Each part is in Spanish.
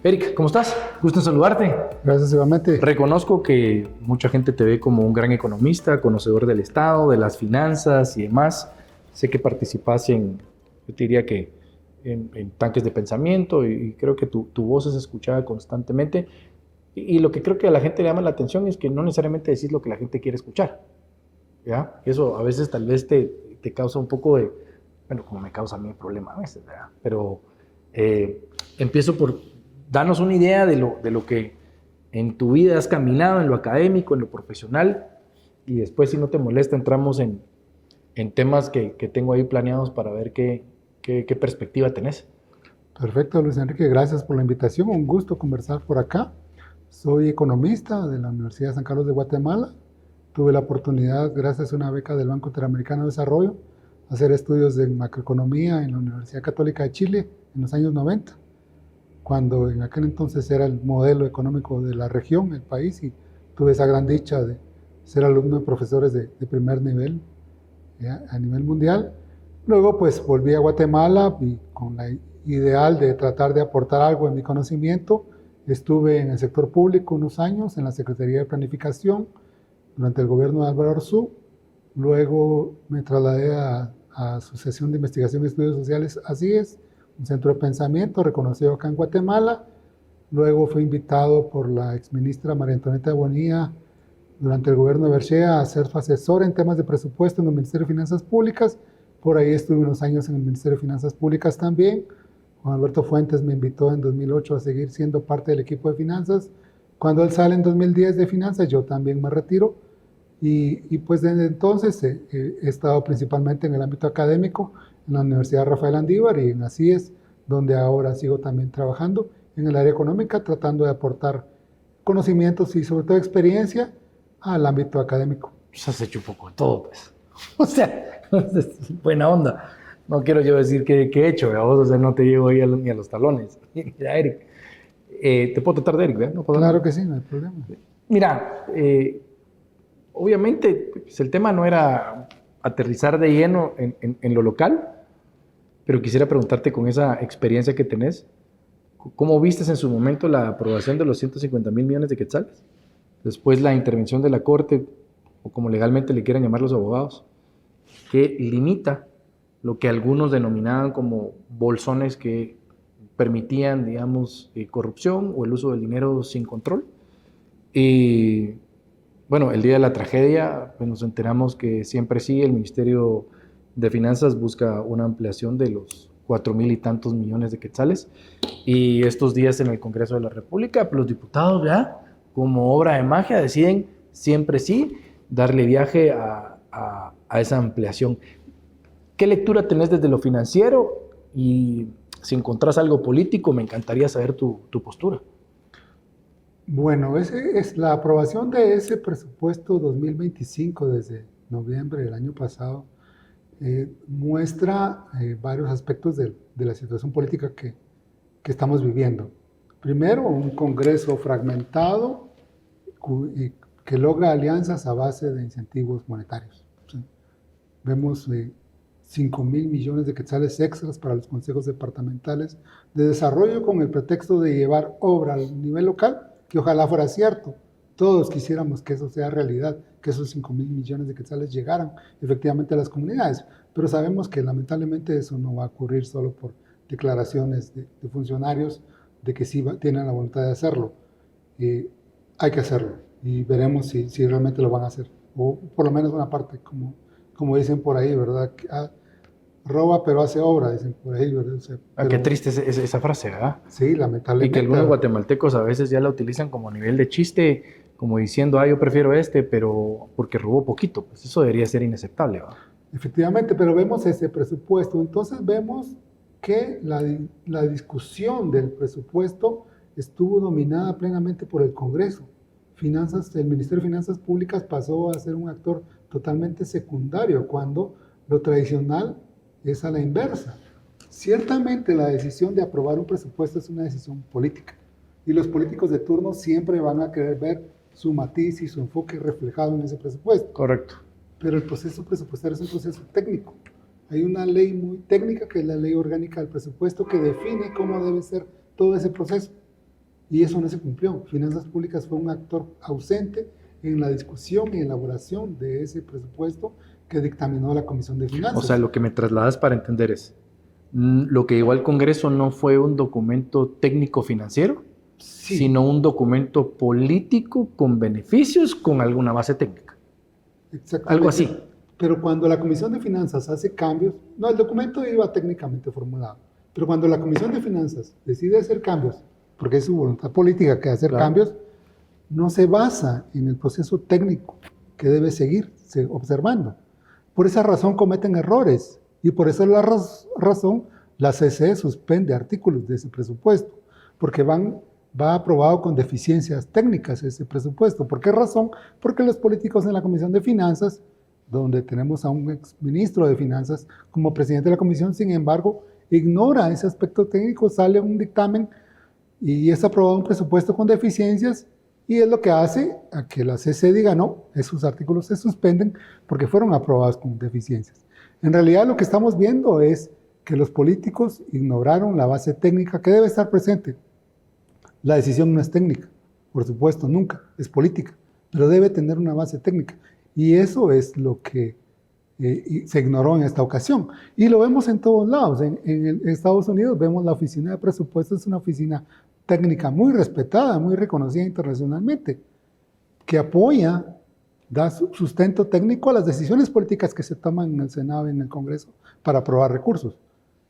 Eric, ¿cómo estás? Gusto en saludarte. Gracias, igualmente. Reconozco que mucha gente te ve como un gran economista, conocedor del Estado, de las finanzas y demás. Sé que participas yo te diría que en tanques de pensamiento y creo que tu voz es escuchada constantemente. Y lo que creo que a la gente le llama la atención es que no necesariamente decís lo que la gente quiere escuchar, ¿ya? Eso a veces tal vez te causa un poco de, bueno, como me causa a mí el problema a veces, ¿verdad? Pero empiezo por darnos una idea de lo que en tu vida has caminado, en lo académico, en lo profesional, y después, si no te molesta, entramos en temas que tengo ahí planeados para ver qué perspectiva tenés. Perfecto, Luis Enrique, gracias por la invitación. Un gusto conversar por acá. Soy economista de la Universidad de San Carlos de Guatemala. Tuve la oportunidad, gracias a una beca del Banco Interamericano de Desarrollo, hacer estudios de macroeconomía en la Universidad Católica de Chile en los años 90, cuando en aquel entonces era el modelo económico de la región, el país, y tuve esa gran dicha de ser alumno de profesores de primer nivel, ¿ya?, a nivel mundial. Luego pues volví a Guatemala y con la ideal de tratar de aportar algo en mi conocimiento. Estuve en el sector público unos años, en la Secretaría de Planificación, durante el gobierno de Álvaro Arzú. Luego me trasladé a Asociación de Investigación y Estudios Sociales, así es, un centro de pensamiento reconocido acá en Guatemala. Luego fui invitado por la exministra María Antonieta Bonilla durante el gobierno de Berchea a ser su asesor en temas de presupuesto en el Ministerio de Finanzas Públicas. Por ahí estuve unos años en el Ministerio de Finanzas Públicas también. Juan Alberto Fuentes me invitó en 2008 a seguir siendo parte del equipo de finanzas. Cuando él sale en 2010 de finanzas, yo también me retiro. Y pues desde entonces he estado principalmente en el ámbito académico, en la Universidad Rafael Andívar y en ACIES, donde ahora sigo también trabajando en el área económica, tratando de aportar conocimientos y sobre todo experiencia al ámbito académico. Pues has hecho un poco de todo, pues. O sea, buena onda. No quiero yo decir que he hecho, ¿verdad? Vos, o sea, no te llevo ahí ni a los talones. Mira, Eric, te puedo tratar de Eric, ¿verdad? ¿No Claro que sí, no hay problema. Mira, obviamente pues el tema no era aterrizar de lleno en lo local, pero quisiera preguntarte con esa experiencia que tenés, ¿cómo vistes en su momento la aprobación de los 150,000 millones de quetzales? Después la intervención de la Corte, o como legalmente le quieran llamar los abogados, que limita lo que algunos denominaban como bolsones que permitían, digamos, corrupción o el uso del dinero sin control. Y bueno, el día de la tragedia pues nos enteramos que siempre sí el Ministerio de Finanzas busca una ampliación de los 4,000 y tantos millones de quetzales. Y estos días en el Congreso de la República, pues los diputados ya, como obra de magia, deciden siempre sí darle viaje a esa ampliación. ¿Qué lectura tenés desde lo financiero? Y si encontrás algo político, me encantaría saber tu postura. Bueno, es la aprobación de ese presupuesto 2025 desde noviembre del año pasado muestra varios aspectos de la situación política que estamos viviendo. Primero, un Congreso fragmentado que logra alianzas a base de incentivos monetarios. ¿Sí? Vemos 5,000 millones de quetzales extras para los consejos departamentales de desarrollo con el pretexto de llevar obra al nivel local, que ojalá fuera cierto. Todos quisiéramos que eso sea realidad, que esos 5,000 millones de quetzales llegaran efectivamente a las comunidades, pero sabemos que lamentablemente eso no va a ocurrir solo por declaraciones de funcionarios de que sí tienen la voluntad de hacerlo. Hay que hacerlo y veremos si realmente lo van a hacer, o por lo menos una parte, como dicen por ahí, ¿verdad? Roba pero hace obra, dicen por ahí, ¿verdad? O sea, Qué triste es esa frase, ¿verdad? Sí, lamentablemente. Y que algunos guatemaltecos a veces ya la utilizan como nivel de chiste, como diciendo, yo prefiero pero porque robó poquito. Pues eso debería ser inaceptable, ¿verdad? Efectivamente, pero vemos ese presupuesto. Entonces vemos que la discusión del presupuesto estuvo dominada plenamente por el Congreso. El Ministerio de Finanzas Públicas pasó a ser un actor totalmente secundario, cuando lo tradicional es a la inversa. Ciertamente la decisión de aprobar un presupuesto es una decisión política, y los políticos de turno siempre van a querer ver su matiz y su enfoque reflejado en ese presupuesto. Correcto. Pero el proceso presupuestario es un proceso técnico. Hay una ley muy técnica, que es la Ley Orgánica del Presupuesto, que define cómo debe ser todo ese proceso. y eso no se cumplió. Finanzas Públicas fue un actor ausente en la discusión y elaboración de ese presupuesto que dictaminó la Comisión de Finanzas. O sea, lo que me trasladas para entender es, lo que llegó al Congreso no fue un documento técnico financiero, Sí. sino un documento político con beneficios con alguna base técnica. Exactamente. Algo así. Pero cuando la Comisión de Finanzas hace cambios, no, el documento iba técnicamente formulado, pero cuando la Comisión de Finanzas decide hacer cambios, porque es su voluntad política que hacer Claro. cambios, no se basa en el proceso técnico que debe seguirse observando. Por esa razón cometen errores y por esa razón la CCE suspende artículos de ese presupuesto, porque va aprobado con deficiencias técnicas ese presupuesto. ¿Por qué razón? Porque los políticos en la Comisión de Finanzas, donde tenemos a un exministro de Finanzas como presidente de la comisión, sin embargo, ignora ese aspecto técnico, sale un dictamen y es aprobado un presupuesto con deficiencias y es lo que hace a que la CC diga no, esos artículos se suspenden porque fueron aprobados con deficiencias. En realidad lo que estamos viendo es que los políticos ignoraron la base técnica que debe estar presente. La decisión no es técnica, por supuesto, nunca, es política, pero debe tener una base técnica. Y eso es lo que se ignoró en esta ocasión. Y lo vemos en todos lados. En Estados Unidos vemos la oficina de presupuestos, es una oficina técnica muy respetada, muy reconocida internacionalmente, que apoya, da sustento técnico a las decisiones políticas que se toman en el Senado y en el Congreso para aprobar recursos.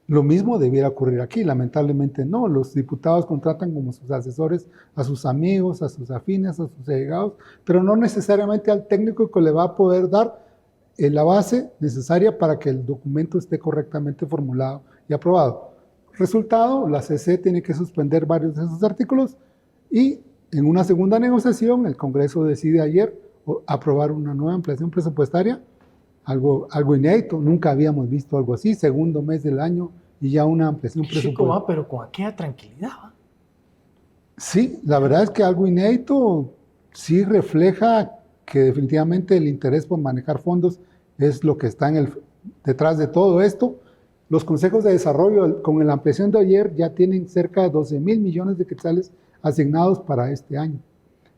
Lo mismo debiera ocurrir aquí, lamentablemente no. Los diputados contratan como sus asesores a sus amigos, a sus afines, a sus allegados, pero no necesariamente al técnico que le va a poder dar la base necesaria para que el documento esté correctamente formulado y aprobado. Resultado, la CC tiene que suspender varios de esos artículos y en una segunda negociación el Congreso decide ayer aprobar una nueva ampliación presupuestaria. Algo inédito, nunca habíamos visto algo así, segundo mes del año y ya una ampliación presupuestaria. Chico, va, pero con aquella tranquilidad, va. Sí, la verdad es que algo inédito sí refleja que definitivamente el interés por manejar fondos es lo que está detrás de todo esto. Los consejos de desarrollo con la ampliación de ayer ya tienen cerca de 12,000 millones de quetzales asignados para este año.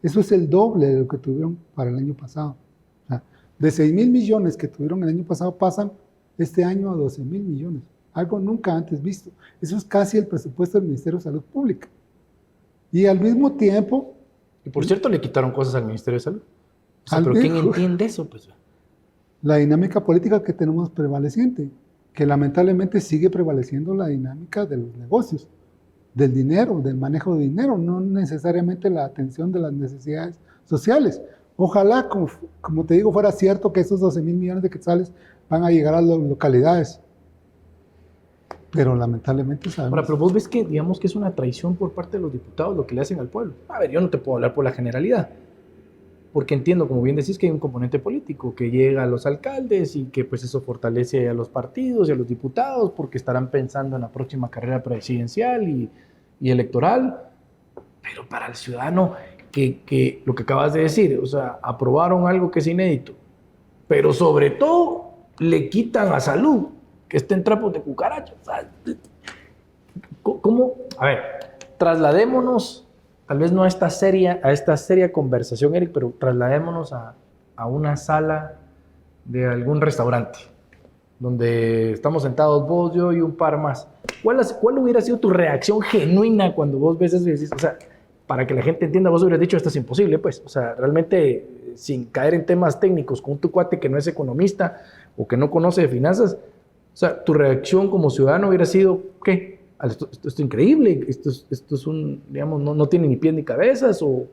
Eso es el doble de lo que tuvieron para el año pasado. De 6,000 millones que tuvieron el año pasado pasan este año a 12,000 millones. Algo nunca antes visto. Eso es casi el presupuesto del Ministerio de Salud Pública. Y al mismo tiempo... Y por cierto, le quitaron cosas al Ministerio de Salud. O sea, Al pero ¿quién mismo- entiende eso? Pues, la dinámica política que tenemos prevaleciente, que lamentablemente sigue prevaleciendo la dinámica de los negocios, del dinero, del manejo de dinero, no necesariamente la atención de las necesidades sociales. Ojalá, como te digo, fuera cierto que esos 12,000 millones de quetzales van a llegar a las localidades, pero lamentablemente sabemos. ahora, pero vos ves que, digamos que es una traición por parte de los diputados lo que le hacen al pueblo. A ver, yo no te puedo hablar por la generalidad, porque entiendo, como bien decís, que hay un componente político que llega a los alcaldes y que pues eso fortalece a los partidos y a los diputados porque estarán pensando en la próxima carrera presidencial y electoral, pero para el ciudadano que lo que acabas de decir, o sea, aprobaron algo que es inédito, pero sobre todo le quitan a salud, que está en trapos de cucaracha. O sea, ¿cómo? A ver, trasladémonos, tal vez no a esta seria conversación, Eric, pero trasladémonos a una sala de algún restaurante, donde estamos sentados vos, yo y un par más. ¿Cuál hubiera sido tu reacción genuina cuando vos ves eso y decís, o sea, para que la gente entienda, vos hubieras dicho, esto es imposible, pues, o sea, realmente, sin caer en temas técnicos, con tu cuate que no es economista o que no conoce de finanzas, o sea, tu reacción como ciudadano hubiera sido, ¿qué? Esto es increíble, esto es un, digamos, no tiene ni pies ni cabezas, o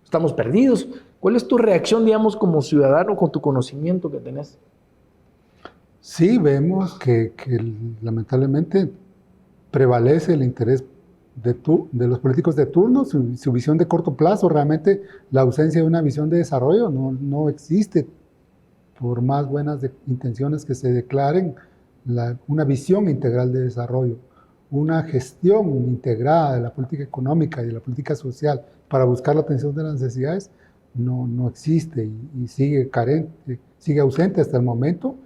estamos perdidos. ¿Cuál es tu reacción, digamos, como ciudadano con tu conocimiento que tenés? Sí, vemos que lamentablemente prevalece el interés de los políticos de turno, su visión de corto plazo. Realmente la ausencia de una visión de desarrollo no existe, por más buenas intenciones que se declaren, una visión integral de desarrollo, una gestión integrada de la política económica y de la política social para buscar la atención de las necesidades, no existe y sigue carente, sigue ausente hasta el momento.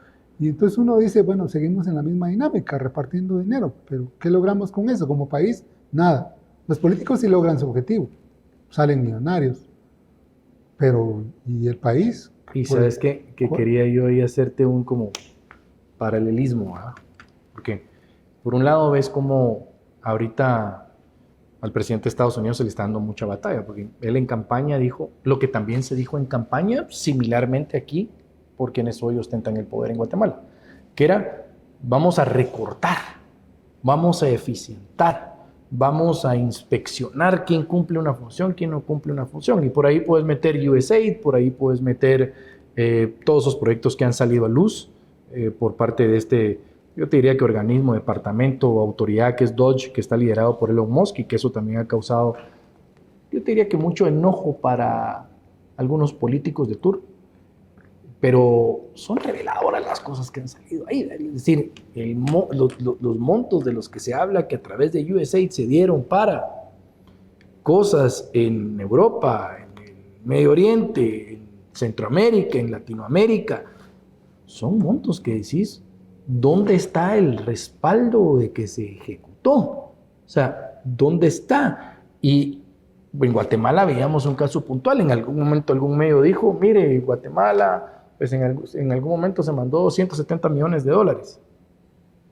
Y entonces uno dice, bueno, seguimos en la misma dinámica, repartiendo dinero, pero ¿qué logramos con eso? Como país, nada. Los políticos sí logran su objetivo, salen millonarios. Pero, ¿y el país? Y sabes qué, que quería yo ahí hacerte un como paralelismo, ¿verdad? Porque por un lado ves como ahorita al presidente de Estados Unidos se le está dando mucha batalla, porque él en campaña dijo lo que también se dijo en campaña, similarmente aquí, por quienes hoy ostentan el poder en Guatemala, que era, vamos a recortar, vamos a eficientar, vamos a inspeccionar quién cumple una función, quién no cumple una función, y por ahí puedes meter USAID, por ahí puedes meter todos esos proyectos que han salido a luz por parte de este, yo te diría que organismo, departamento o autoridad que es DOGE, que está liderado por Elon Musk, y que eso también ha causado, yo te diría que mucho enojo para algunos políticos de turno, pero son reveladoras las cosas que han salido ahí. Es decir, los montos de los que se habla que a través de USAID se dieron para cosas en Europa, en el Medio Oriente, en Centroamérica, en Latinoamérica, son montos que decís, ¿dónde está el respaldo de que se ejecutó? O sea, ¿dónde está? Y en Guatemala veíamos un caso puntual. En algún momento algún medio dijo, mire, Guatemala, pues en algún momento se mandó $170 millones.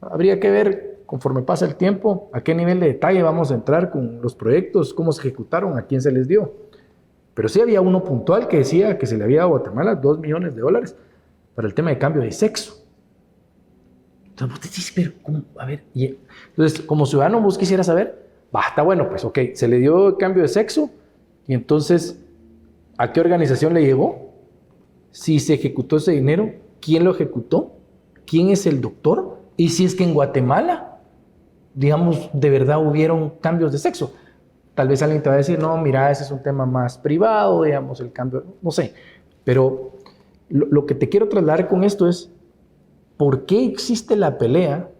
Habría que ver, conforme pasa el tiempo, a qué nivel de detalle vamos a entrar con los proyectos, cómo se ejecutaron, a quién se les dio. Pero sí había uno puntual que decía que se le había dado a Guatemala $2 millones para el tema de cambio de sexo. Entonces vos te dices, pero ¿cómo? A ver, entonces como ciudadano vos quisieras saber, está bueno, pues ok, se le dio cambio de sexo, y entonces, ¿a qué organización le llegó? Si se ejecutó ese dinero, ¿quién lo ejecutó? ¿Quién es el doctor? Y si es que en Guatemala, digamos, de verdad hubieron cambios de sexo. Tal vez alguien te va a decir, no, mira, ese es un tema más privado, digamos, el cambio, no sé. Pero lo que te quiero trasladar con esto es, ¿por qué existe la pelea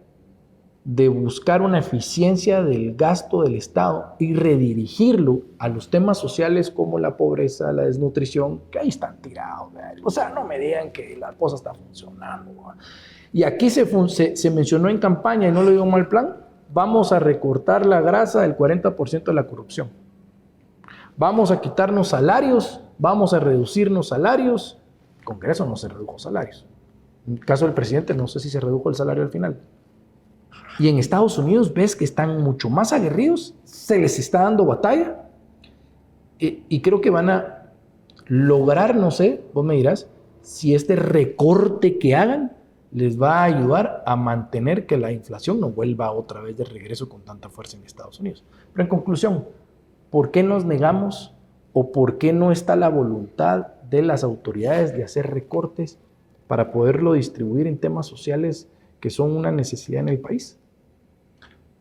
de buscar una eficiencia del gasto del Estado y redirigirlo a los temas sociales como la pobreza, la desnutrición, que ahí están tirados? O sea, no me digan que la cosa está funcionando. Y aquí se mencionó en campaña, y no lo digo mal plan, vamos a recortar la grasa del 40% de la corrupción. Vamos a quitarnos salarios, vamos a reducirnos salarios. El Congreso no se redujo salarios. En el caso del presidente, no sé si se redujo el salario al final. Y en Estados Unidos ves que están mucho más aguerridos, se les está dando batalla, y creo que van a lograr, no sé, vos me dirás, si este recorte que hagan les va a ayudar a mantener que la inflación no vuelva otra vez de regreso con tanta fuerza en Estados Unidos. Pero en conclusión, ¿por qué nos negamos o por qué no está la voluntad de las autoridades de hacer recortes para poderlo distribuir en temas sociales que son una necesidad en el país?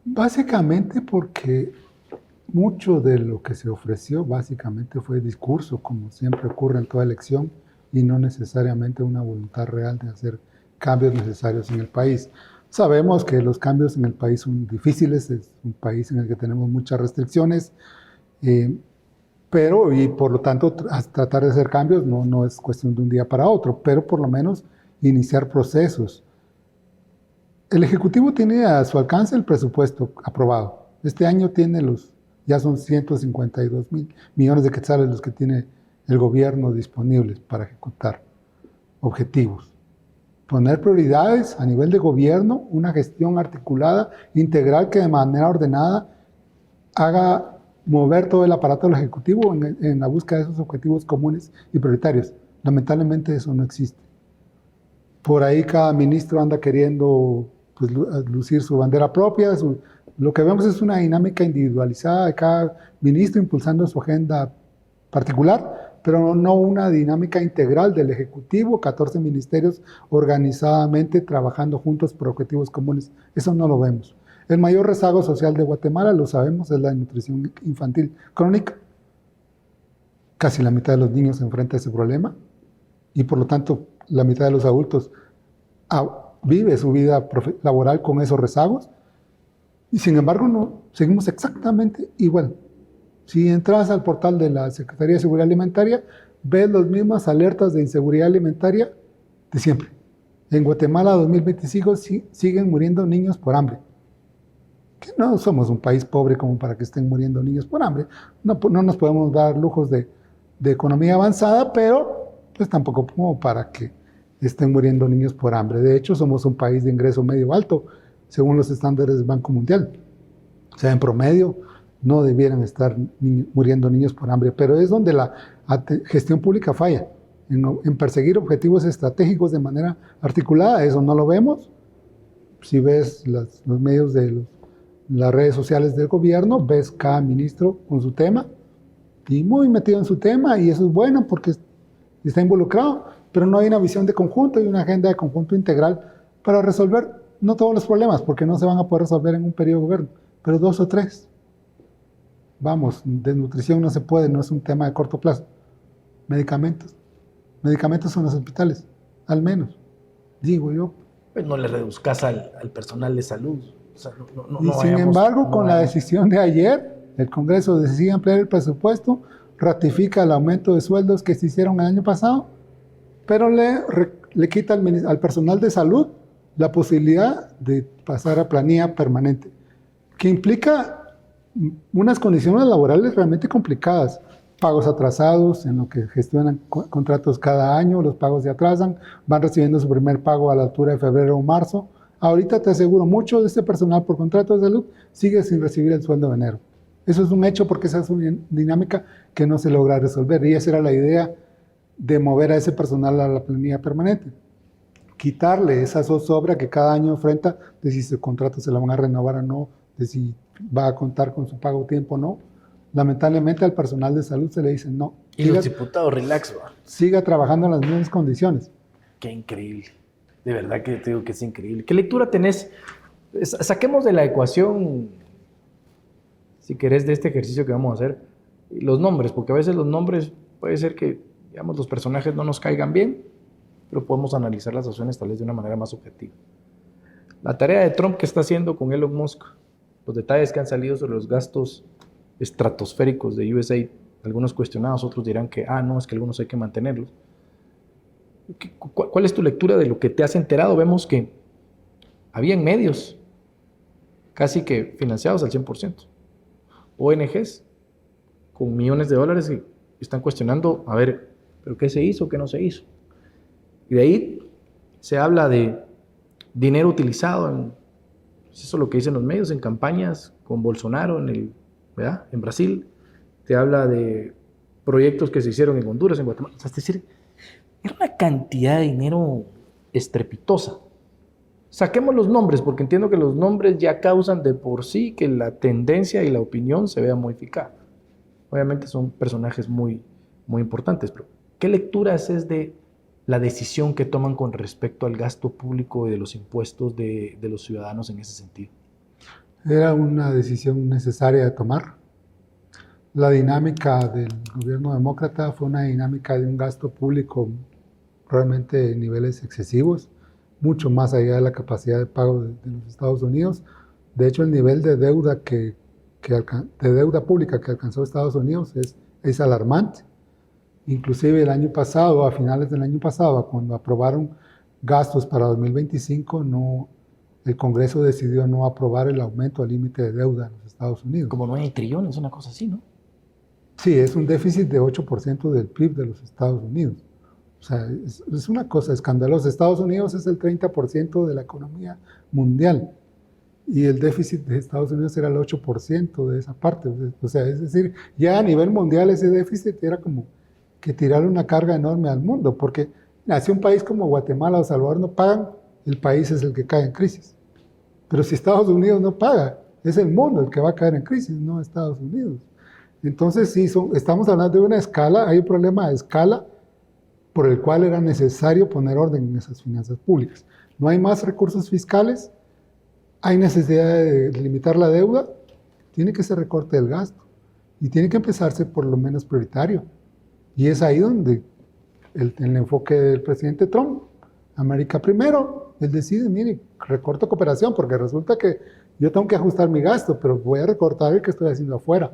Básicamente porque mucho de lo que se ofreció básicamente fue discurso, como siempre ocurre en toda elección, y no necesariamente una voluntad real de hacer cambios necesarios en el país. Sabemos que los cambios en el país son difíciles, es un país en el que tenemos muchas restricciones, pero y por lo tanto tratar de hacer cambios no es cuestión de un día para otro, pero por lo menos iniciar procesos. El Ejecutivo tiene a su alcance el presupuesto aprobado. Este año tiene ya son 152,000 millones de quetzales los que tiene el gobierno disponibles para ejecutar objetivos. Poner prioridades a nivel de gobierno, una gestión articulada, integral, que de manera ordenada haga mover todo el aparato del Ejecutivo en la búsqueda de esos objetivos comunes y prioritarios. Lamentablemente eso no existe. Por ahí cada ministro anda queriendo pues, lucir su bandera propia. Lo que vemos es una dinámica individualizada de cada ministro impulsando su agenda particular, pero no una dinámica integral del Ejecutivo, 14 ministerios organizadamente trabajando juntos por objetivos comunes. Eso no lo vemos. El mayor rezago social de Guatemala, lo sabemos, es la desnutrición infantil crónica. Casi la mitad de los niños se enfrenta a ese problema, y por lo tanto la mitad de los adultos vive su vida laboral con esos rezagos, y sin embargo seguimos exactamente igual. Si entras al portal de la Secretaría de Seguridad Alimentaria, ves las mismas alertas de inseguridad alimentaria de siempre. En Guatemala 2025 siguen muriendo niños por hambre. que no somos un país pobre como para que estén muriendo niños por hambre. No nos podemos dar lujos de economía avanzada, pero pues tampoco como para que estén muriendo niños por hambre. De hecho, somos un país de ingreso medio alto, según los estándares del Banco Mundial. O sea, en promedio no debieran estar muriendo niños por hambre, pero es donde la gestión pública falla, en perseguir objetivos estratégicos de manera articulada. Eso no lo vemos. Si ves los medios de las redes sociales del gobierno, ves cada ministro con su tema y muy metido en su tema, y eso es bueno porque está involucrado, pero no hay una visión de conjunto y una agenda de conjunto integral para resolver no todos los problemas, porque no se van a poder resolver en un periodo de gobierno, pero 2 o 3. Vamos, desnutrición no se puede, no es un tema de corto plazo. Medicamentos en los hospitales, al menos, digo yo. Pues no le reduzcas al personal de salud. O sea, y sin embargo, con la decisión de ayer, el Congreso decide ampliar el presupuesto, ratifica el aumento de sueldos que se hicieron el año pasado, pero le quita al personal de salud la posibilidad de pasar a planilla permanente, que implica unas condiciones laborales realmente complicadas. Pagos atrasados, en lo que gestionan contratos cada año, los pagos se atrasan, van recibiendo su primer pago a la altura de febrero o marzo. Ahorita te aseguro, mucho de este personal por contrato de salud sigue sin recibir el sueldo de enero. Eso es un hecho, porque esa es una dinámica que no se logra resolver, y esa era la idea de mover a ese personal a la planilla permanente. Quitarle esa zozobra que cada año enfrenta de si su contrato se la van a renovar o no, de si va a contar con su pago a tiempo o no. Lamentablemente al personal de salud se le dice no. Y los diputados, relax, va. Siga trabajando en las mismas condiciones. Qué increíble. De verdad que te digo que es increíble. ¿Qué lectura tenés? Saquemos de la ecuación, si querés, de este ejercicio que vamos a hacer, los nombres, porque a veces los nombres puede ser que, digamos, los personajes no nos caigan bien, pero podemos analizar las acciones tal vez de una manera más objetiva. La tarea de Trump que está haciendo con Elon Musk, los detalles que han salido sobre los gastos estratosféricos de USAID, algunos cuestionados, otros dirán que, no, es que algunos hay que mantenerlos. ¿Cuál es tu lectura de lo que te has enterado? Vemos que habían medios casi que financiados al 100%. ONGs con millones de dólares que están cuestionando, a ver, ¿pero qué se hizo, qué no se hizo? Y de ahí se habla de dinero utilizado, eso es lo que dicen los medios, en campañas con Bolsonaro ¿verdad? En Brasil. Te habla de proyectos que se hicieron en Honduras, en Guatemala. O sea, es decir, era una cantidad de dinero estrepitosa. Saquemos los nombres, porque entiendo que los nombres ya causan de por sí que la tendencia y la opinión se vea modificada. Obviamente son personajes muy, muy importantes, pero ¿qué lectura haces de la decisión que toman con respecto al gasto público y de los impuestos de los ciudadanos en ese sentido? Era una decisión necesaria de tomar. La dinámica del gobierno demócrata fue una dinámica de un gasto público realmente en niveles excesivos, mucho más allá de la capacidad de pago de los Estados Unidos. De hecho, el nivel de deuda, de deuda pública que alcanzó Estados Unidos es alarmante. Inclusive el año pasado, a finales del año pasado, cuando aprobaron gastos para 2025, el Congreso decidió no aprobar el aumento al límite de deuda en los Estados Unidos. Como 9 trillones, una cosa así, ¿no? Sí, es un déficit de 8% del PIB de los Estados Unidos. O sea, es una cosa escandalosa. Estados Unidos es el 30% de la economía mundial y el déficit de Estados Unidos era el 8% de esa parte. O sea, es decir, ya a nivel mundial ese déficit era como que tirarle una carga enorme al mundo, porque si un país como Guatemala o Salvador no pagan, el país es el que cae en crisis. Pero si Estados Unidos no paga, es el mundo el que va a caer en crisis, no Estados Unidos. Entonces, sí, estamos hablando de una escala, hay un problema de escala por el cual era necesario poner orden en esas finanzas públicas. No hay más recursos fiscales, hay necesidad de limitar la deuda, tiene que ser recorte del gasto y tiene que empezarse por lo menos prioritario. Y es ahí donde el enfoque del presidente Trump, América primero, él decide, mire, recorto cooperación porque resulta que yo tengo que ajustar mi gasto, pero voy a recortar el que estoy haciendo afuera.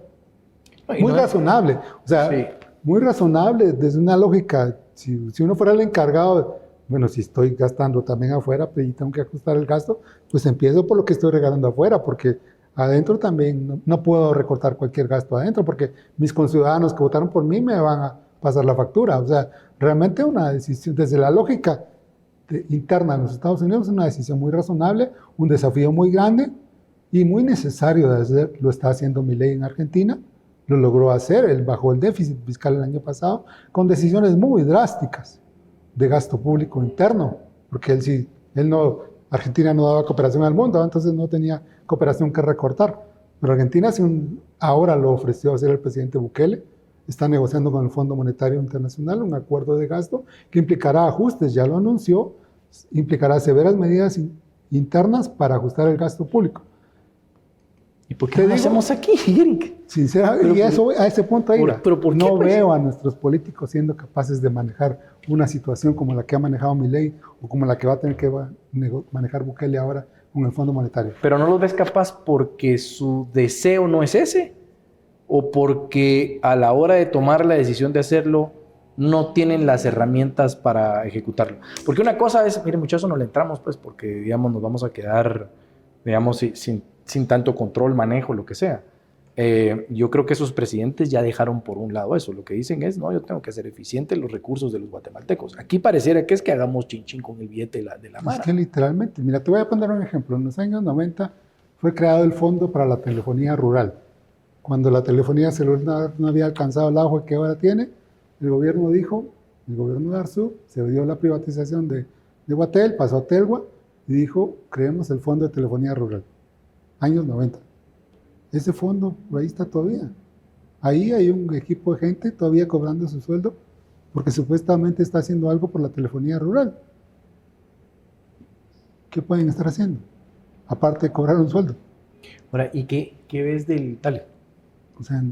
Muy razonable, o sea, sí, muy razonable desde una lógica. Si uno fuera el encargado, bueno, si estoy gastando también afuera y tengo que ajustar el gasto, pues empiezo por lo que estoy regalando afuera, porque Adentro también no puedo recortar cualquier gasto adentro porque mis conciudadanos que votaron por mí me van a pasar la factura. O sea, realmente una decisión, desde la lógica interna de los Estados Unidos, es una decisión muy razonable, un desafío muy grande y muy necesario de hacer. Lo está haciendo Milei en Argentina, lo logró hacer, él bajó el déficit fiscal el año pasado con decisiones muy drásticas de gasto público interno, porque Argentina no daba cooperación al mundo, entonces no tenía cooperación que recortar. Pero Argentina ahora lo ofreció hacer el presidente Bukele, está negociando con el Fondo Monetario Internacional un acuerdo de gasto que implicará ajustes, ya lo anunció, implicará severas medidas internas para ajustar el gasto público. ¿Y por qué no lo hacemos aquí, Eric? Sinceramente, a ese punto ahí ¿pero por qué, no pues? veo a nuestros políticos siendo capaces de manejar una situación como la que ha manejado Milei o como la que va a tener que manejar Bukele ahora con el Fondo Monetario. ¿Pero no los ves capaz porque su deseo no es ese? ¿O porque a la hora de tomar la decisión de hacerlo no tienen las herramientas para ejecutarlo? Porque una cosa es, mire muchachos, no le entramos pues porque digamos nos vamos a quedar digamos sin tanto control, manejo, lo que sea. Yo creo que esos presidentes ya dejaron por un lado eso. Lo que dicen es, no, yo tengo que hacer eficiente los recursos de los guatemaltecos. Aquí pareciera que es que hagamos chin con el billete de la mara. Es que literalmente, mira, te voy a poner un ejemplo. En los años 90 fue creado el Fondo para la Telefonía Rural. Cuando la telefonía celular no había alcanzado el auge que ahora tiene, el gobierno de Arzú se dio la privatización de Guatel, pasó a Telgua y dijo, creemos el Fondo de Telefonía Rural. Años 90. Ese fondo, ahí está todavía. Ahí hay un equipo de gente todavía cobrando su sueldo porque supuestamente está haciendo algo por la telefonía rural. ¿Qué pueden estar haciendo? Aparte de cobrar un sueldo. Ahora, ¿y qué ves del tal? O sea,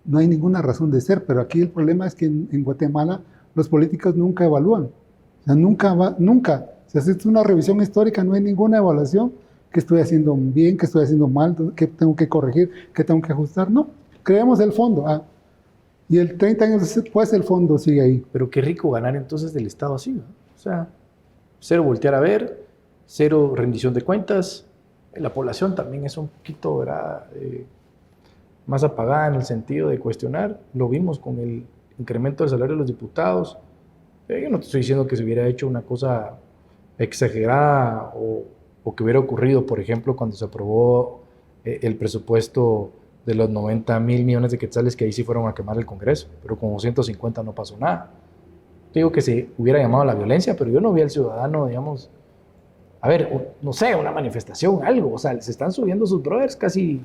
no hay ninguna razón de ser, pero aquí el problema es que en Guatemala los políticos nunca evalúan. O sea, nunca. Si haces una revisión histórica, no hay ninguna evaluación. ¿Qué estoy haciendo bien? ¿Qué estoy haciendo mal? ¿Qué tengo que corregir? ¿Qué tengo que ajustar? No, creemos el fondo. Y el 30 años después el fondo sigue ahí. Pero qué rico ganar entonces del Estado así, ¿no? O sea, cero voltear a ver, cero rendición de cuentas. La población también es un poquito, ¿verdad? Más apagada en el sentido de cuestionar. Lo vimos con el incremento del salario de los diputados. Yo no te estoy diciendo que se hubiera hecho una cosa exagerada o que hubiera ocurrido, por ejemplo, cuando se aprobó el presupuesto de los 90,000 millones de quetzales, que ahí sí fueron a quemar el Congreso, pero con 150 no pasó nada. Digo que se hubiera llamado a la violencia, pero yo no vi al ciudadano, digamos, a ver, no sé, una manifestación, algo, o sea, se están subiendo sus brothers casi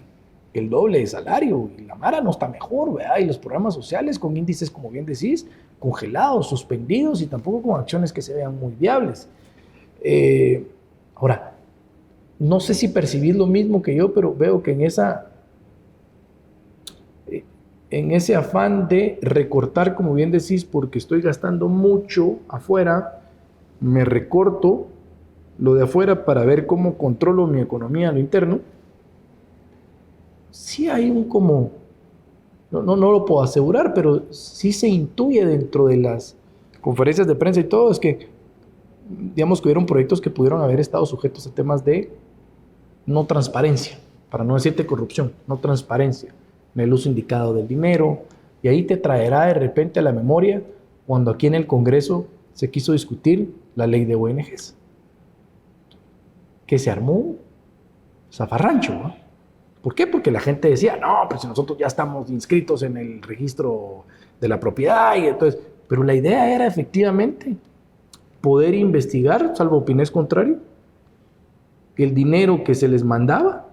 el doble de salario, y la mara no está mejor, ¿verdad? Y los programas sociales con índices, como bien decís, congelados, suspendidos, y tampoco con acciones que se vean muy viables. Ahora, no sé si percibís lo mismo que yo, pero veo que en ese afán de recortar, como bien decís, porque estoy gastando mucho afuera, me recorto lo de afuera para ver cómo controlo mi economía a lo interno. Sí hay un como, no lo puedo asegurar, pero sí se intuye dentro de las conferencias de prensa y todo, es que, digamos, que hubieron proyectos que pudieron haber estado sujetos a temas de no transparencia, para no decirte corrupción, no transparencia en el uso indicado del dinero, y ahí te traerá de repente a la memoria cuando aquí en el Congreso se quiso discutir la ley de ONGs, que se armó zafarrancho, ¿no? ¿Por qué? Porque la gente decía, no, pero si nosotros ya estamos inscritos en el registro de la propiedad, y entonces, pero la idea era efectivamente poder investigar, salvo opinés contrario, el dinero que se les mandaba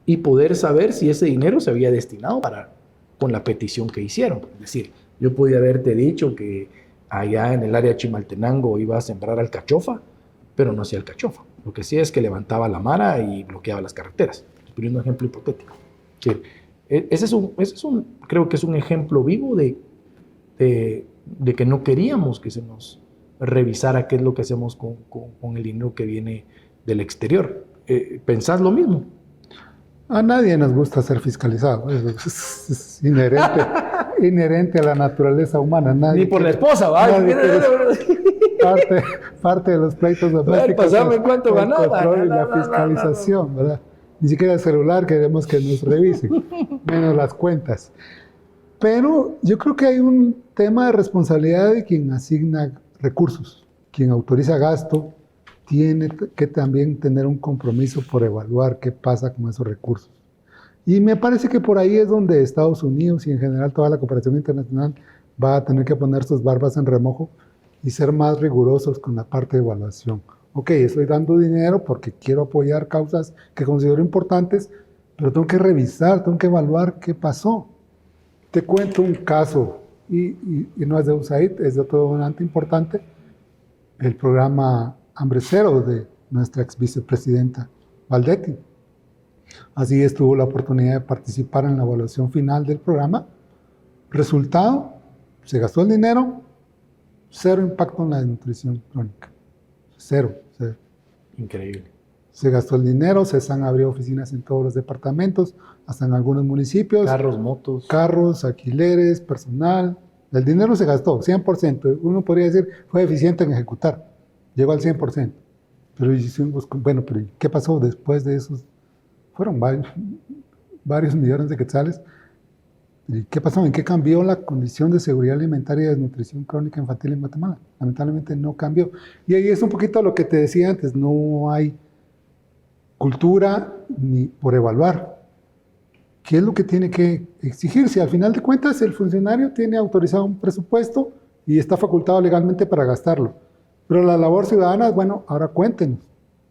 y poder saber si ese dinero se había destinado con la petición que hicieron. Es decir, yo podía haberte dicho que allá en el área de Chimaltenango iba a sembrar alcachofa, pero no hacía alcachofa. Lo que hacía es que levantaba la mara y bloqueaba las carreteras. Estoy poniendo un ejemplo hipotético. Es decir, creo que es un ejemplo vivo de que no queríamos que se nos revisara qué es lo que hacemos con el dinero que viene del exterior. ¿Pensás lo mismo? A nadie nos gusta ser fiscalizado. Es inherente a la naturaleza humana. Ni por la esposa, ¿va? Parte de los pleitos domésticos. Pasame cuánto ganaba. Y la fiscalización, ¿verdad? Ni siquiera el celular queremos que nos revisen, menos las cuentas. Pero yo creo que hay un tema de responsabilidad de quien asigna recursos, quien autoriza gasto, tiene que también tener un compromiso por evaluar qué pasa con esos recursos. Y me parece que por ahí es donde Estados Unidos y en general toda la cooperación internacional va a tener que poner sus barbas en remojo y ser más rigurosos con la parte de evaluación. Ok, estoy dando dinero porque quiero apoyar causas que considero importantes, pero tengo que revisar, tengo que evaluar qué pasó. Te cuento un caso, y no es de USAID, es de otro donante importante, el programa Hambre Cero de nuestra ex vicepresidenta Valdetti. Así tuvo la oportunidad de participar en la evaluación final del programa. Resultado, se gastó el dinero, cero impacto en la desnutrición crónica. Cero. Increíble. Se gastó el dinero, CESAN abrió oficinas en todos los departamentos, hasta en algunos municipios. Carros, motos. Carros, alquileres, personal. El dinero se gastó, 100%. Uno podría decir, fue eficiente en ejecutar. Llegó al 100%. Pero bueno, pero ¿qué pasó después de esos? Fueron varios millones de quetzales. ¿Y qué pasó? ¿En qué cambió la condición de seguridad alimentaria y desnutrición crónica infantil en Guatemala? Lamentablemente no cambió. Y ahí es un poquito lo que te decía antes, no hay cultura ni por evaluar. ¿Qué es lo que tiene que exigirse? Al final de cuentas, el funcionario tiene autorizado un presupuesto y está facultado legalmente para gastarlo. Pero la labor ciudadana, bueno, ahora cuéntenos,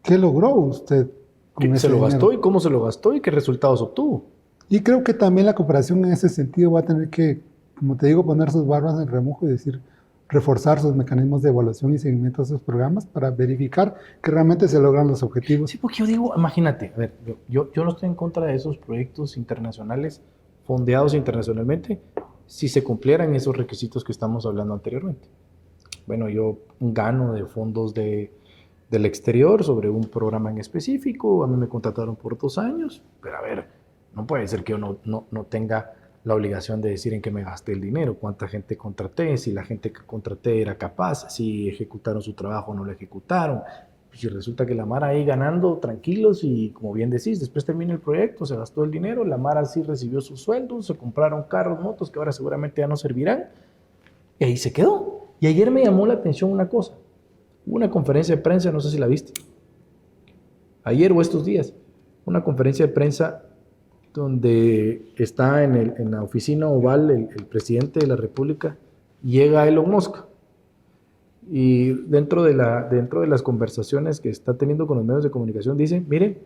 ¿qué logró usted con ese se lo dinero? gastó y cómo se lo gastó y qué resultados obtuvo? Y creo que también la cooperación en ese sentido va a tener que, como te digo, poner sus barbas en remojo y decir, reforzar sus mecanismos de evaluación y seguimiento de esos programas para verificar que realmente se logran los objetivos. Sí, porque yo digo, imagínate, a ver, yo no estoy en contra de esos proyectos internacionales fondeados internacionalmente si se cumplieran esos requisitos que estamos hablando anteriormente. Bueno, yo gano de fondos del exterior sobre un programa en específico, a mí me contrataron por 2 años, pero a ver, no puede ser que yo no tenga la obligación de decir en qué me gasté el dinero, cuánta gente contraté, si la gente que contraté era capaz, si ejecutaron su trabajo o no lo ejecutaron. Si resulta que la Mara ahí ganando tranquilos y como bien decís, después termina el proyecto, se gastó el dinero, la Mara sí recibió sus sueldos, se compraron carros, motos que ahora seguramente ya no servirán y ahí se quedó. Y ayer me llamó la atención una cosa, hubo una conferencia de prensa, no sé si la viste, ayer o estos días, una conferencia de prensa donde está en la oficina oval el presidente de la República, llega Elon Musk. Y dentro de las conversaciones que está teniendo con los medios de comunicación, dice, mire,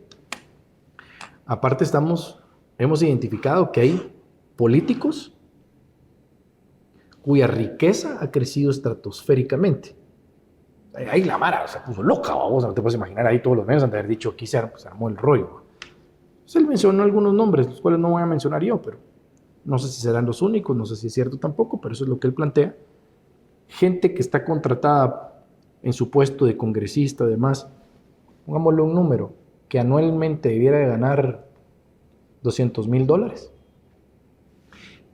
aparte hemos identificado que hay políticos cuya riqueza ha crecido estratosféricamente. Ahí la Mara se puso loca, vos no te puedes imaginar, ahí todos los medios han de haber dicho, aquí se armó el rollo. Él mencionó algunos nombres, los cuales no voy a mencionar yo, pero no sé si serán los únicos, no sé si es cierto tampoco, pero eso es lo que él plantea. Gente que está contratada en su puesto de congresista, además, pongámosle un número, que anualmente debiera de ganar $200,000,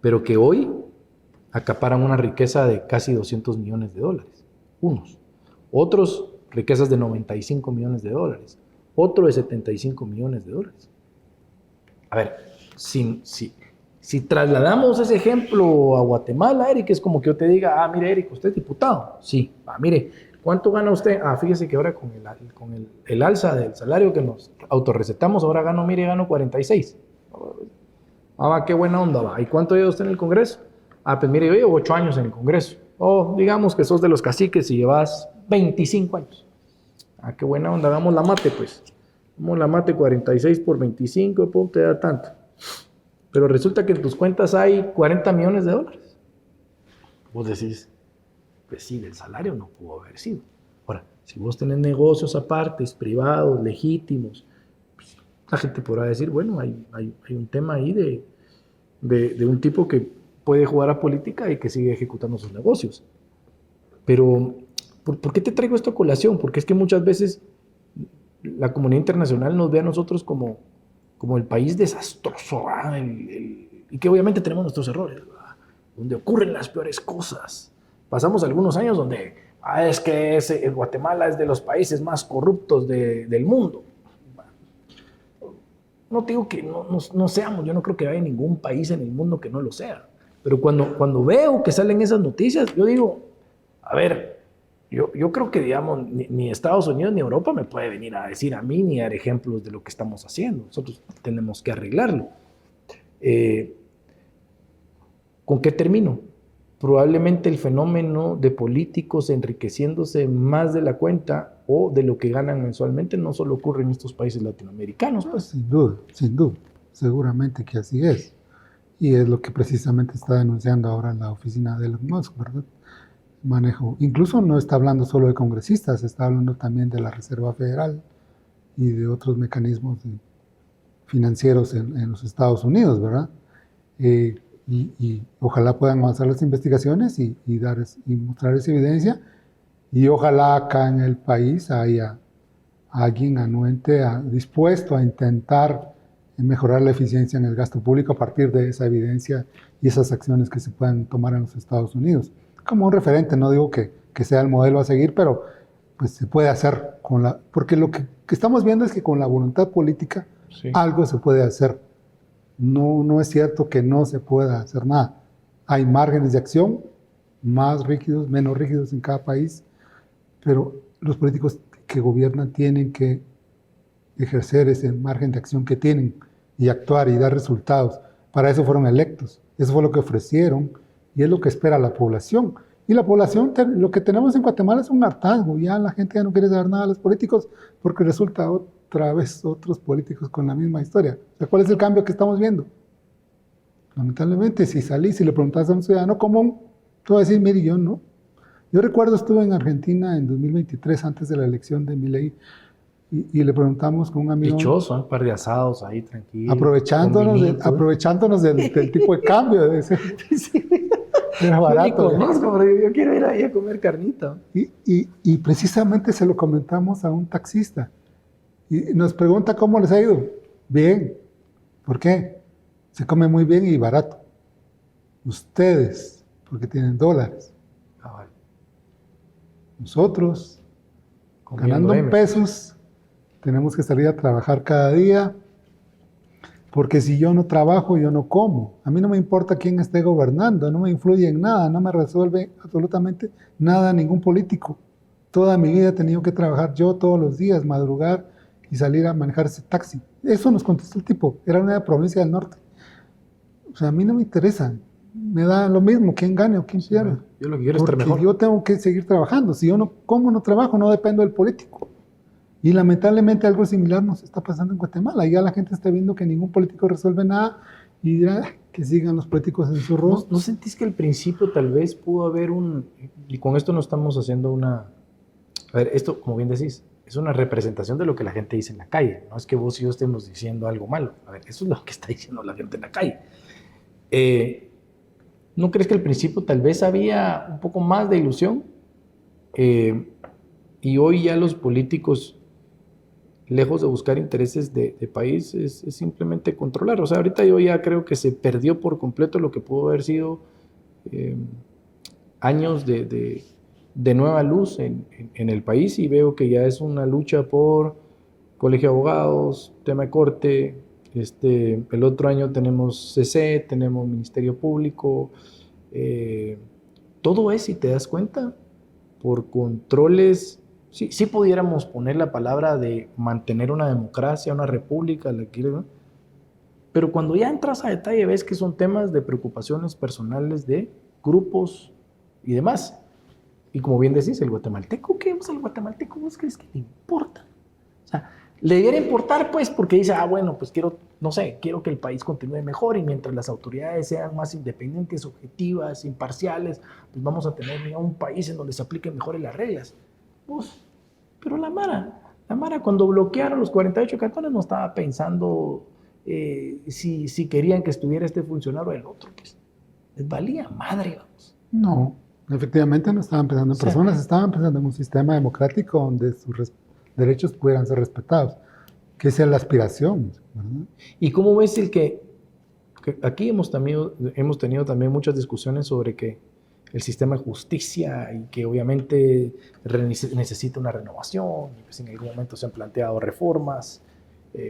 pero que hoy acaparan una riqueza de casi $200 millones, unos. Otros, riquezas de $95 millones, otro de $75 millones. A ver, si trasladamos ese ejemplo a Guatemala, Eric, es como que yo te diga, mire, Eric, usted es diputado. Sí, mire, ¿cuánto gana usted? Fíjese que ahora con el alza del salario que nos autorrecetamos, ahora gano 46. Qué buena onda, va. ¿Y cuánto lleva usted en el Congreso? Pues mire, yo llevo 8 años en el Congreso. Digamos que sos de los caciques y llevas 25 años. Qué buena onda, hagamos la mate, pues. Hagamos la mate, 46 por 25, te da tanto. Pero resulta que en tus cuentas hay $40 millones. Vos decís, pues sí, del salario no pudo haber sido. Ahora, si vos tenés negocios apartes, privados, legítimos, pues, la gente podrá decir, bueno, hay un tema ahí de un tipo que puede jugar a política y que sigue ejecutando sus negocios. Pero, ¿por qué te traigo esto a colación? Porque es que muchas veces la comunidad internacional nos ve a nosotros como el país desastroso, y que obviamente tenemos nuestros errores, ¿verdad? Donde ocurren las peores cosas. Pasamos algunos años donde es que Guatemala es de los países más corruptos del mundo. no te digo que no seamos, yo no creo que haya ningún país en el mundo que no lo sea, pero cuando veo que salen esas noticias, yo digo, a ver, yo creo que, digamos, ni Estados Unidos ni Europa me puede venir a decir a mí ni a dar ejemplos de lo que estamos haciendo. Nosotros tenemos que arreglarlo. ¿Con qué termino? Probablemente el fenómeno de políticos enriqueciéndose más de la cuenta o de lo que ganan mensualmente no solo ocurre en estos países latinoamericanos. Pues. Sin duda, seguramente que así es. Y es lo que precisamente está denunciando ahora la oficina de Elon Musk, ¿verdad? Manejo. Incluso no está hablando solo de congresistas, está hablando también de la Reserva Federal y de otros mecanismos financieros en los Estados Unidos, ¿verdad? Y ojalá puedan avanzar las investigaciones y mostrar esa evidencia. Y ojalá acá en el país haya alguien anuente dispuesto a intentar mejorar la eficiencia en el gasto público a partir de esa evidencia y esas acciones que se puedan tomar en los Estados Unidos. Como un referente, no digo que sea el modelo a seguir, pero pues se puede hacer porque lo que estamos viendo es que con la voluntad política sí, algo se puede hacer. No es cierto que no se pueda hacer nada. Hay márgenes de acción, más rígidos, menos rígidos en cada país, pero los políticos que gobiernan tienen que ejercer ese margen de acción que tienen y actuar y dar resultados. Para eso fueron electos, eso fue lo que ofrecieron y es lo que espera la población. Y la población, lo que tenemos en Guatemala es un hartazgo, ya la gente ya no quiere saber nada de los políticos porque resulta otra vez otros políticos con la misma historia. O sea, ¿cuál es el cambio que estamos viendo? Lamentablemente, si salís y le preguntás a un ciudadano común, tú vas a decir, mire, yo no. Yo recuerdo, estuve en Argentina en 2023, antes de la elección de Milei, y le preguntamos con un amigo... Dichoso, un par de asados ahí, tranquilo. Aprovechándonos del tipo de cambio. Sí. Era barato. Yo quiero ir ahí a comer carnita. Y precisamente se lo comentamos a un taxista. Y nos pregunta cómo les ha ido. Bien. ¿Por qué? Se come muy bien y barato. Ustedes, porque tienen dólares. Nosotros, ganando en pesos, tenemos que salir a trabajar cada día, porque si yo no trabajo, yo no como. A mí no me importa quién esté gobernando, no me influye en nada, no me resuelve absolutamente nada ningún político. Toda mi vida he tenido que trabajar yo todos los días, madrugar y salir a manejar ese taxi. Eso nos contestó el tipo, era una provincia del norte. O sea, a mí no me interesa, me da lo mismo quién gane o quién pierde. Yo lo que quiero es estar mejor. Porque yo tengo que seguir trabajando. Si yo no como, no trabajo, no dependo del político. Y lamentablemente algo similar nos está pasando en Guatemala. Ya la gente está viendo que ningún político resuelve nada y dirá que sigan los políticos en su rostro. ¿No sentís que al principio tal vez pudo haber y con esto no estamos haciendo una... A ver, esto, como bien decís, es una representación de lo que la gente dice en la calle. No es que vos y yo estemos diciendo algo malo. A ver, eso es lo que está diciendo la gente en la calle. ¿No crees que al principio tal vez había un poco más de ilusión? Y hoy ya los políticos, lejos de buscar intereses de país, es simplemente controlar. O sea, ahorita yo ya creo que se perdió por completo lo que pudo haber sido años de nueva luz en el país, y veo que ya es una lucha por colegio de abogados, tema de corte. El otro año tenemos CC, tenemos Ministerio Público, todo es, si te das cuenta, por controles. Sí pudiéramos poner la palabra de mantener una democracia, una república, pero cuando ya entras a detalle ves que son temas de preocupaciones personales de grupos y demás. Y como bien decís, el guatemalteco, ¿qué? Pues el guatemalteco, ¿vos crees que le importa? O sea, le debería importar, pues, porque dice, bueno, pues quiero que el país continúe mejor y mientras las autoridades sean más independientes, objetivas, imparciales, pues vamos a tener un país en donde se apliquen mejores las reglas. Pues, pero la Mara, cuando bloquearon los 48 cantones no estaba pensando si querían que estuviera este funcionario o el otro, pues, les valía madre, vamos. No, efectivamente no estaban pensando en personas, estaban pensando en un sistema democrático donde sus derechos pudieran ser respetados, que esa es la aspiración, ¿verdad? ¿Y cómo ves que aquí hemos tenido también muchas discusiones sobre que el sistema de justicia y que obviamente necesita una renovación, y pues en algún momento se han planteado reformas,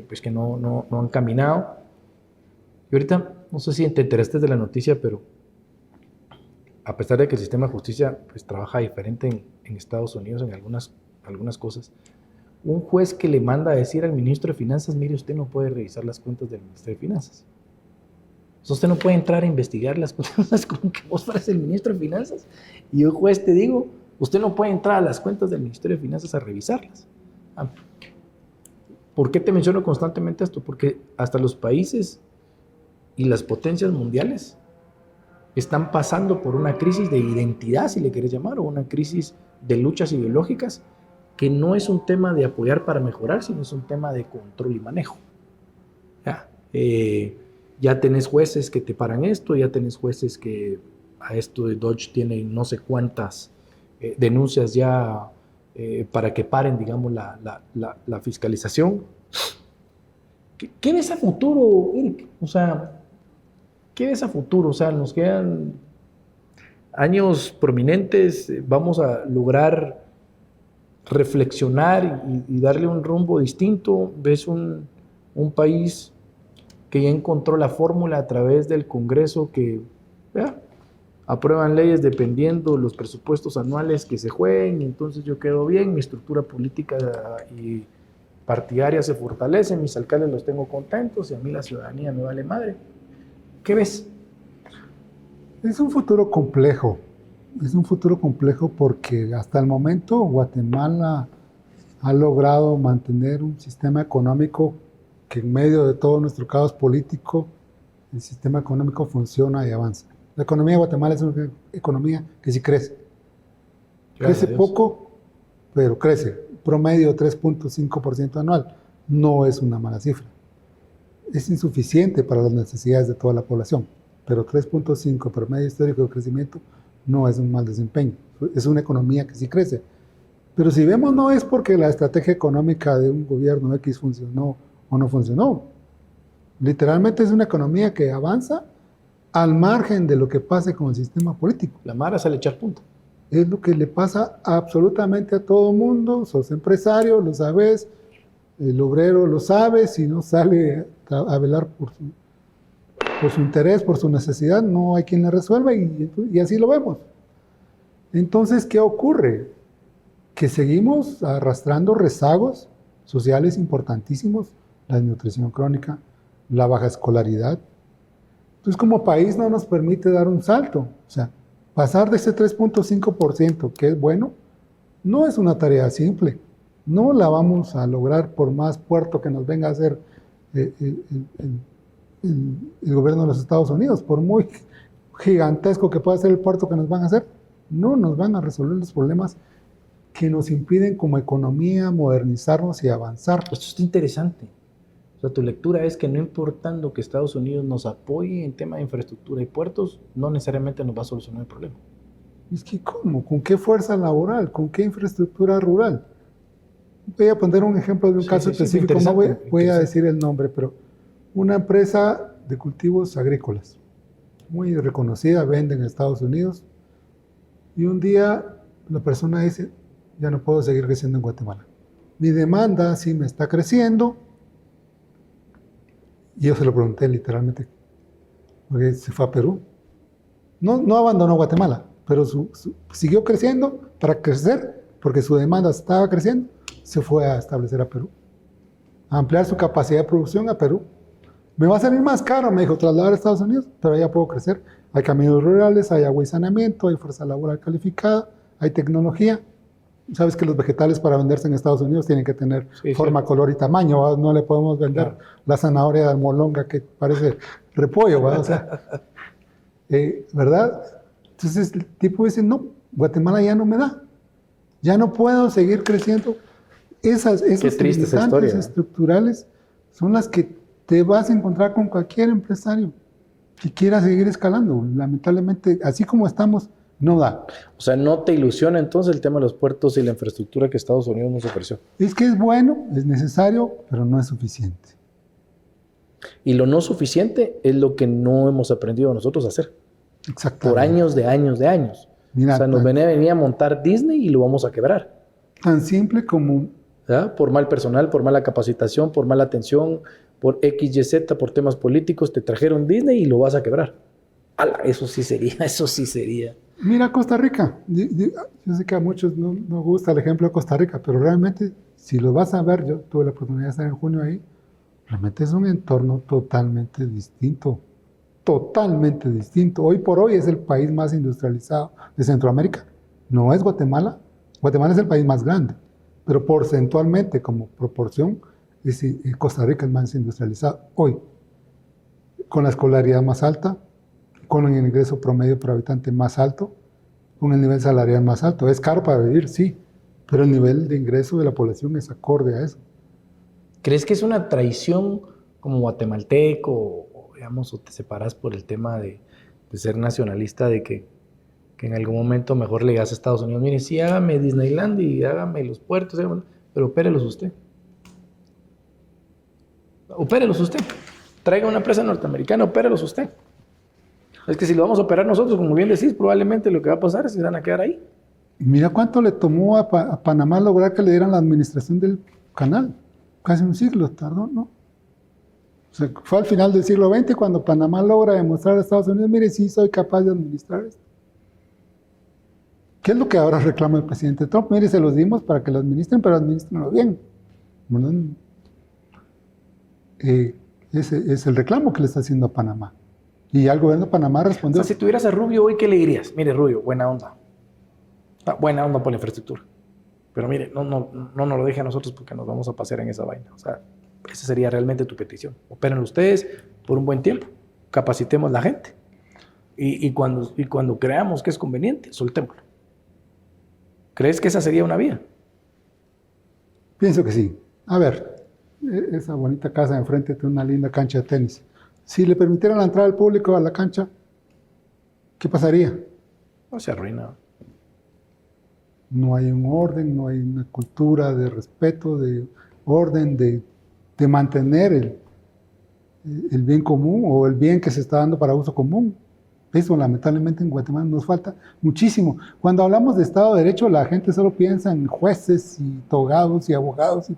pues que no han caminado. Y ahorita, no sé si te enteraste de la noticia, pero a pesar de que el sistema de justicia pues, trabaja diferente en Estados Unidos en algunas cosas, un juez que le manda a decir al ministro de Finanzas, mire, usted no puede revisar las cuentas del Ministerio de Finanzas. O sea, usted no puede entrar a investigar las cosas como que vos fueras el ministro de Finanzas. Y yo, juez, te digo, usted no puede entrar a las cuentas del Ministerio de Finanzas a revisarlas. ¿Por qué te menciono constantemente esto? Porque hasta los países y las potencias mundiales están pasando por una crisis de identidad, si le quieres llamar, o una crisis de luchas ideológicas, que no es un tema de apoyar para mejorar, sino es un tema de control y manejo. Ya tenés jueces que te paran esto, ya tenés jueces que a esto de Dodge tienen no sé cuántas denuncias ya para que paren, digamos, la fiscalización. ¿Qué ves a futuro, Eric? O sea, ¿qué ves a futuro? O sea, nos quedan años prominentes, vamos a lograr reflexionar y darle un rumbo distinto. ¿Ves un país que ya encontró la fórmula a través del Congreso que aprueban leyes dependiendo los presupuestos anuales que se jueguen, y entonces yo quedo bien, mi estructura política y partidaria se fortalece, mis alcaldes los tengo contentos y a mí la ciudadanía me vale madre? ¿Qué ves? Es un futuro complejo. Es un futuro complejo porque hasta el momento Guatemala ha logrado mantener un sistema económico que en medio de todo nuestro caos político, el sistema económico funciona y avanza. La economía de Guatemala es una economía que sí crece. Crece poco, pero crece. Promedio 3.5% anual. No es una mala cifra. Es insuficiente para las necesidades de toda la población, pero 3.5 promedio histórico de crecimiento no es un mal desempeño. Es una economía que sí crece. Pero si vemos, no es porque la estrategia económica de un gobierno X funcionó o no funcionó. Literalmente es una economía que avanza al margen de lo que pase con el sistema político. La mara sale a echar punta. Es lo que le pasa absolutamente a todo mundo. Sos empresario, lo sabes, el obrero lo sabe, si no sale a velar por su interés, por su necesidad, no hay quien le resuelva y así lo vemos. Entonces, ¿qué ocurre? Que seguimos arrastrando rezagos sociales importantísimos, la desnutrición crónica, la baja escolaridad. Entonces, como país no nos permite dar un salto. O sea, pasar de ese 3.5%, que es bueno, no es una tarea simple. No la vamos a lograr por más puerto que nos venga a hacer el gobierno de los Estados Unidos, por muy gigantesco que pueda ser el puerto que nos van a hacer, no nos van a resolver los problemas que nos impiden como economía modernizarnos y avanzar. Esto está interesante. O sea, tu lectura es que no importando que Estados Unidos nos apoye en tema de infraestructura y puertos, no necesariamente nos va a solucionar el problema. Es que ¿cómo? ¿Con qué fuerza laboral? ¿Con qué infraestructura rural? Voy a poner un ejemplo de un caso específico, no voy a decir el nombre, pero una empresa de cultivos agrícolas, muy reconocida, vende en Estados Unidos, y un día la persona dice, ya no puedo seguir creciendo en Guatemala. Mi demanda sí me está creciendo, y yo se lo pregunté literalmente, porque se fue a Perú. No abandonó Guatemala, pero siguió creciendo para crecer, porque su demanda estaba creciendo, se fue a establecer a Perú, a ampliar su capacidad de producción a Perú. Me va a salir más caro, me dijo, trasladar a Estados Unidos, pero allá puedo crecer. Hay caminos rurales, hay agua y saneamiento, hay fuerza laboral calificada, hay tecnología. Sabes que los vegetales para venderse en Estados Unidos tienen que tener forma, color y tamaño, ¿verdad? No le podemos vender la zanahoria de almolonga que parece repollo, ¿verdad? O sea, ¿verdad? Entonces el tipo dice, no, Guatemala ya no me da, ya no puedo seguir creciendo. Esas limitantes estructurales son las que te vas a encontrar con cualquier empresario que quiera seguir escalando. Lamentablemente, así como estamos, no da. O sea, ¿no te ilusiona entonces el tema de los puertos y la infraestructura que Estados Unidos nos ofreció? Es que es bueno, es necesario, pero no es suficiente. Y lo no suficiente es lo que no hemos aprendido nosotros a hacer. Exactamente. Por años de años. Mira, o sea, nos venía a montar Disney y lo vamos a quebrar. Tan simple como ¿verdad? Por mal personal, por mala capacitación, por mala atención, por X, Y, Z, por temas políticos, te trajeron Disney y lo vas a quebrar. ¡Hala! Eso sí sería. Mira Costa Rica. Yo sé que a muchos no gusta el ejemplo de Costa Rica, pero realmente, si lo vas a ver, yo tuve la oportunidad de estar en junio ahí, realmente es un entorno totalmente distinto. Totalmente distinto. Hoy por hoy es el país más industrializado de Centroamérica. No es Guatemala. Guatemala es el país más grande, pero porcentualmente, como proporción, Costa Rica es más industrializado hoy, con la escolaridad más alta, con el ingreso promedio por habitante más alto, con el nivel salarial más alto. Es caro para vivir, sí, pero el nivel de ingreso de la población es acorde a eso. ¿Crees que es una traición como guatemalteco o, digamos, o te separas por el tema de ser nacionalista, de que en algún momento mejor le digas a Estados Unidos, mire, sí, hágame Disneyland y hágame los puertos, pero opérelos usted. Opérelos usted. Traiga una empresa norteamericana, opérelos usted. Es que si lo vamos a operar nosotros, como bien decís, probablemente lo que va a pasar es que se van a quedar ahí. Mira cuánto le tomó a Panamá lograr que le dieran la administración del canal. Casi un siglo tardó, ¿no? O sea, fue al final del siglo XX cuando Panamá logra demostrar a Estados Unidos, mire, sí soy capaz de administrar esto. ¿Qué es lo que ahora reclama el presidente Trump? Mire, se los dimos para que lo administren, pero administrenlo bien. Bueno, ese es el reclamo que le está haciendo a Panamá. Y al gobierno de Panamá respondió. O sea, si tuvieras a Rubio hoy, ¿qué le dirías? Mire, Rubio, buena onda. Buena onda por la infraestructura. Pero mire, no nos lo deje a nosotros porque nos vamos a pasear en esa vaina. O sea, esa sería realmente tu petición. Opérenlo ustedes por un buen tiempo. Capacitemos la gente. Y cuando creamos que es conveniente, soltémoslo. ¿Crees que esa sería una vía? Pienso que sí. A ver, esa bonita casa de enfrente tiene una linda cancha de tenis. Si le permitieran la entrada al público a la cancha, ¿qué pasaría? No se arruina. No hay un orden, no hay una cultura de respeto, de orden, de mantener el bien común o el bien que se está dando para uso común. Eso lamentablemente en Guatemala nos falta muchísimo. Cuando hablamos de Estado de Derecho, la gente solo piensa en jueces y togados y abogados,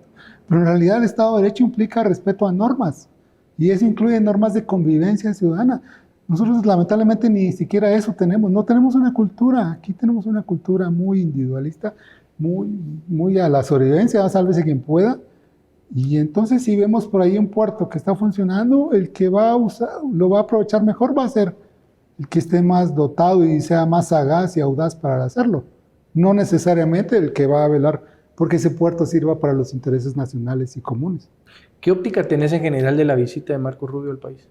pero en realidad el Estado de Derecho implica respeto a normas y eso incluye normas de convivencia ciudadana. Nosotros lamentablemente ni siquiera eso tenemos, no tenemos una cultura, aquí tenemos una cultura muy individualista, muy a la sobrevivencia, sálvese quien pueda, y entonces si vemos por ahí un puerto que está funcionando, el que va a usar, lo va a aprovechar mejor va a ser el que esté más dotado y sea más sagaz y audaz para hacerlo, no necesariamente el que va a velar porque ese puerto sirva para los intereses nacionales y comunes. ¿Qué óptica tenés en general de la visita de Marco Rubio al país?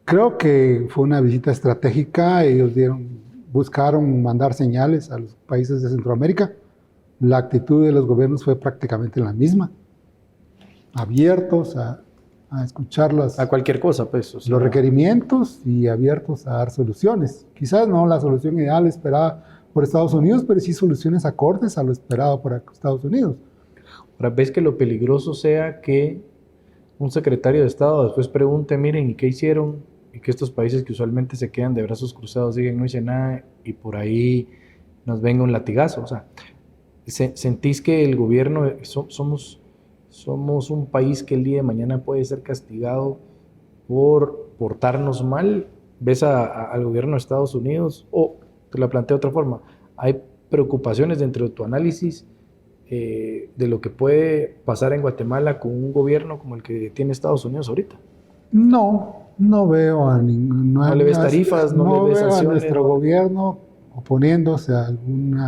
Creo que fue una visita estratégica, ellos buscaron mandar señales a los países de Centroamérica. La actitud de los gobiernos fue prácticamente la misma, abiertos a escuchar a cualquier cosa, pues. O sea, los requerimientos y abiertos a dar soluciones. Quizás no la solución ideal esperada por Estados Unidos, pero sí soluciones acordes a lo esperado por Estados Unidos. Ahora, ¿ves que lo peligroso sea que un secretario de Estado después pregunte, miren, ¿y qué hicieron? Y que estos países que usualmente se quedan de brazos cruzados digan, no hice nada, y por ahí nos venga un latigazo? O sea, ¿sentís que el gobierno, somos un país que el día de mañana puede ser castigado por portarnos mal? ¿Ves al gobierno de Estados Unidos? O, te la planteo de otra forma, ¿hay preocupaciones dentro de tu análisis de lo que puede pasar en Guatemala con un gobierno como el que tiene Estados Unidos ahorita? No veo a ningún... ¿No le ves tarifas? ¿No le ves sanciones? No veo a nuestro gobierno oponiéndose a algún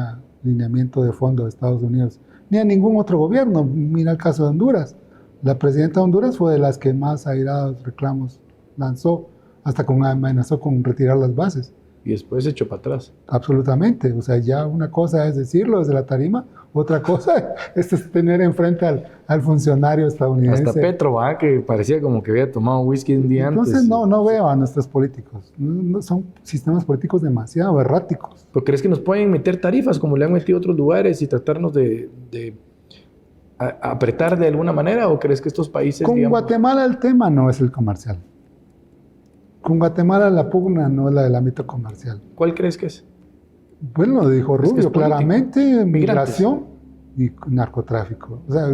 lineamiento de fondo de Estados Unidos, ni a ningún otro gobierno. Mira el caso de Honduras. La presidenta de Honduras fue de las que más airados reclamos lanzó, hasta amenazó con retirar las bases. Y después se echó para atrás. Absolutamente. O sea, ya una cosa es decirlo desde la tarima, otra cosa es tener enfrente al funcionario estadounidense. Hasta Petro, que parecía como que había tomado whisky un día antes. Entonces no veo a nuestros políticos. No, son sistemas políticos demasiado erráticos. ¿Pero crees que nos pueden meter tarifas como le han metido a otros lugares y tratarnos de apretar de alguna manera? ¿O crees que estos países... Con Guatemala el tema no es el comercial. Con Guatemala la pugna no es la del ámbito comercial. ¿Cuál crees que es? Bueno, lo dijo Rubio, es claramente, migración. y narcotráfico. O sea,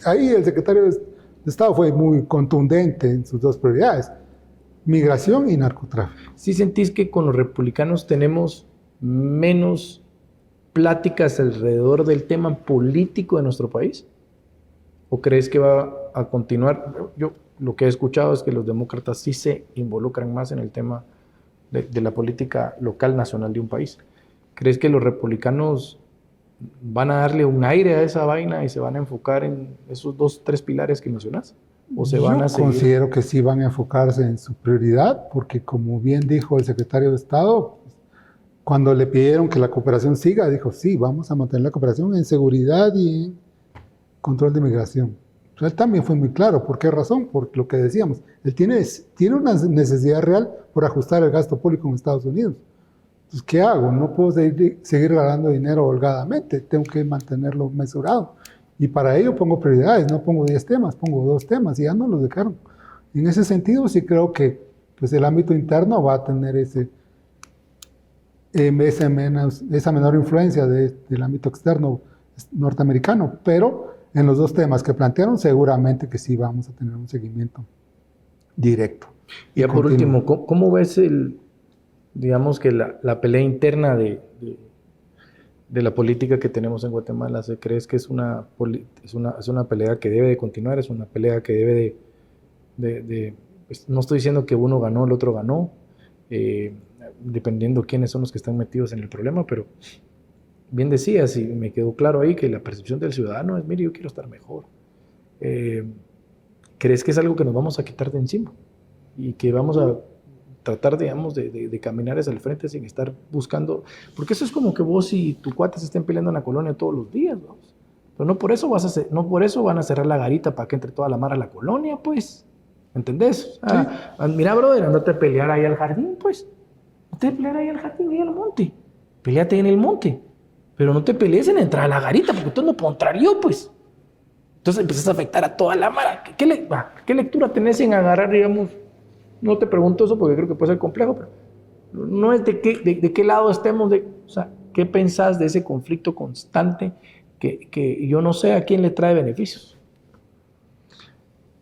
ahí el secretario de Estado fue muy contundente en sus dos prioridades, migración y narcotráfico. ¿Sí sentís que con los republicanos tenemos menos pláticas alrededor del tema político de nuestro país? ¿O crees que va a continuar? Yo lo que he escuchado es que los demócratas sí se involucran más en el tema de la política local, nacional de un país. ¿Crees que los republicanos van a darle un aire a esa vaina y se van a enfocar en esos 2, 3 pilares que mencionas? ¿O se van a seguir? Considero que sí van a enfocarse en su prioridad, porque como bien dijo el secretario de Estado, cuando le pidieron que la cooperación siga, dijo, sí, vamos a mantener la cooperación en seguridad y en control de migración. O sea, él también fue muy claro. ¿Por qué razón? Por lo que decíamos. Él tiene una necesidad real por ajustar el gasto público en Estados Unidos. Entonces, ¿qué hago? No puedo seguir regalando dinero holgadamente. Tengo que mantenerlo mesurado. Y para ello pongo prioridades. No pongo 10 temas, pongo 2 temas y ya no los dejaron. En ese sentido, sí creo que pues, el ámbito interno va a tener esa menor influencia del ámbito externo norteamericano, pero en los 2 temas que plantearon seguramente que sí vamos a tener un seguimiento directo. Y ya por último, ¿cómo ves digamos que la pelea interna de la política que tenemos en Guatemala? ¿Crees que es una pelea que debe de continuar? ¿Es una pelea que debe pues, no estoy diciendo que uno ganó, el otro ganó, dependiendo quiénes son los que están metidos en el problema, pero bien decías, y me quedó claro ahí, que la percepción del ciudadano es, mire, yo quiero estar mejor. ¿Crees que es algo que nos vamos a quitar de encima? Y que vamos a tratar, digamos, de caminar hacia el frente sin estar buscando, porque eso es como que vos y tu cuate se estén peleando en la colonia todos los días, vamos. Pero no por eso no por eso van a cerrar la garita para que entre toda la mara a la colonia, pues. ¿Entendés? Mira, brother, andate a pelear ahí al jardín, pues. No te pelear ahí al jardín, ahí al monte. Peleate en el monte. Pero no te pelees en entrar a la garita, porque tú no puedo entrar yo, pues. Entonces empiezas a afectar a toda la mara. ¿Qué lectura tenés en agarrar, digamos? No te pregunto eso porque creo que puede ser complejo, pero no es de qué lado estemos, o sea, ¿qué pensás de ese conflicto constante que yo no sé a quién le trae beneficios?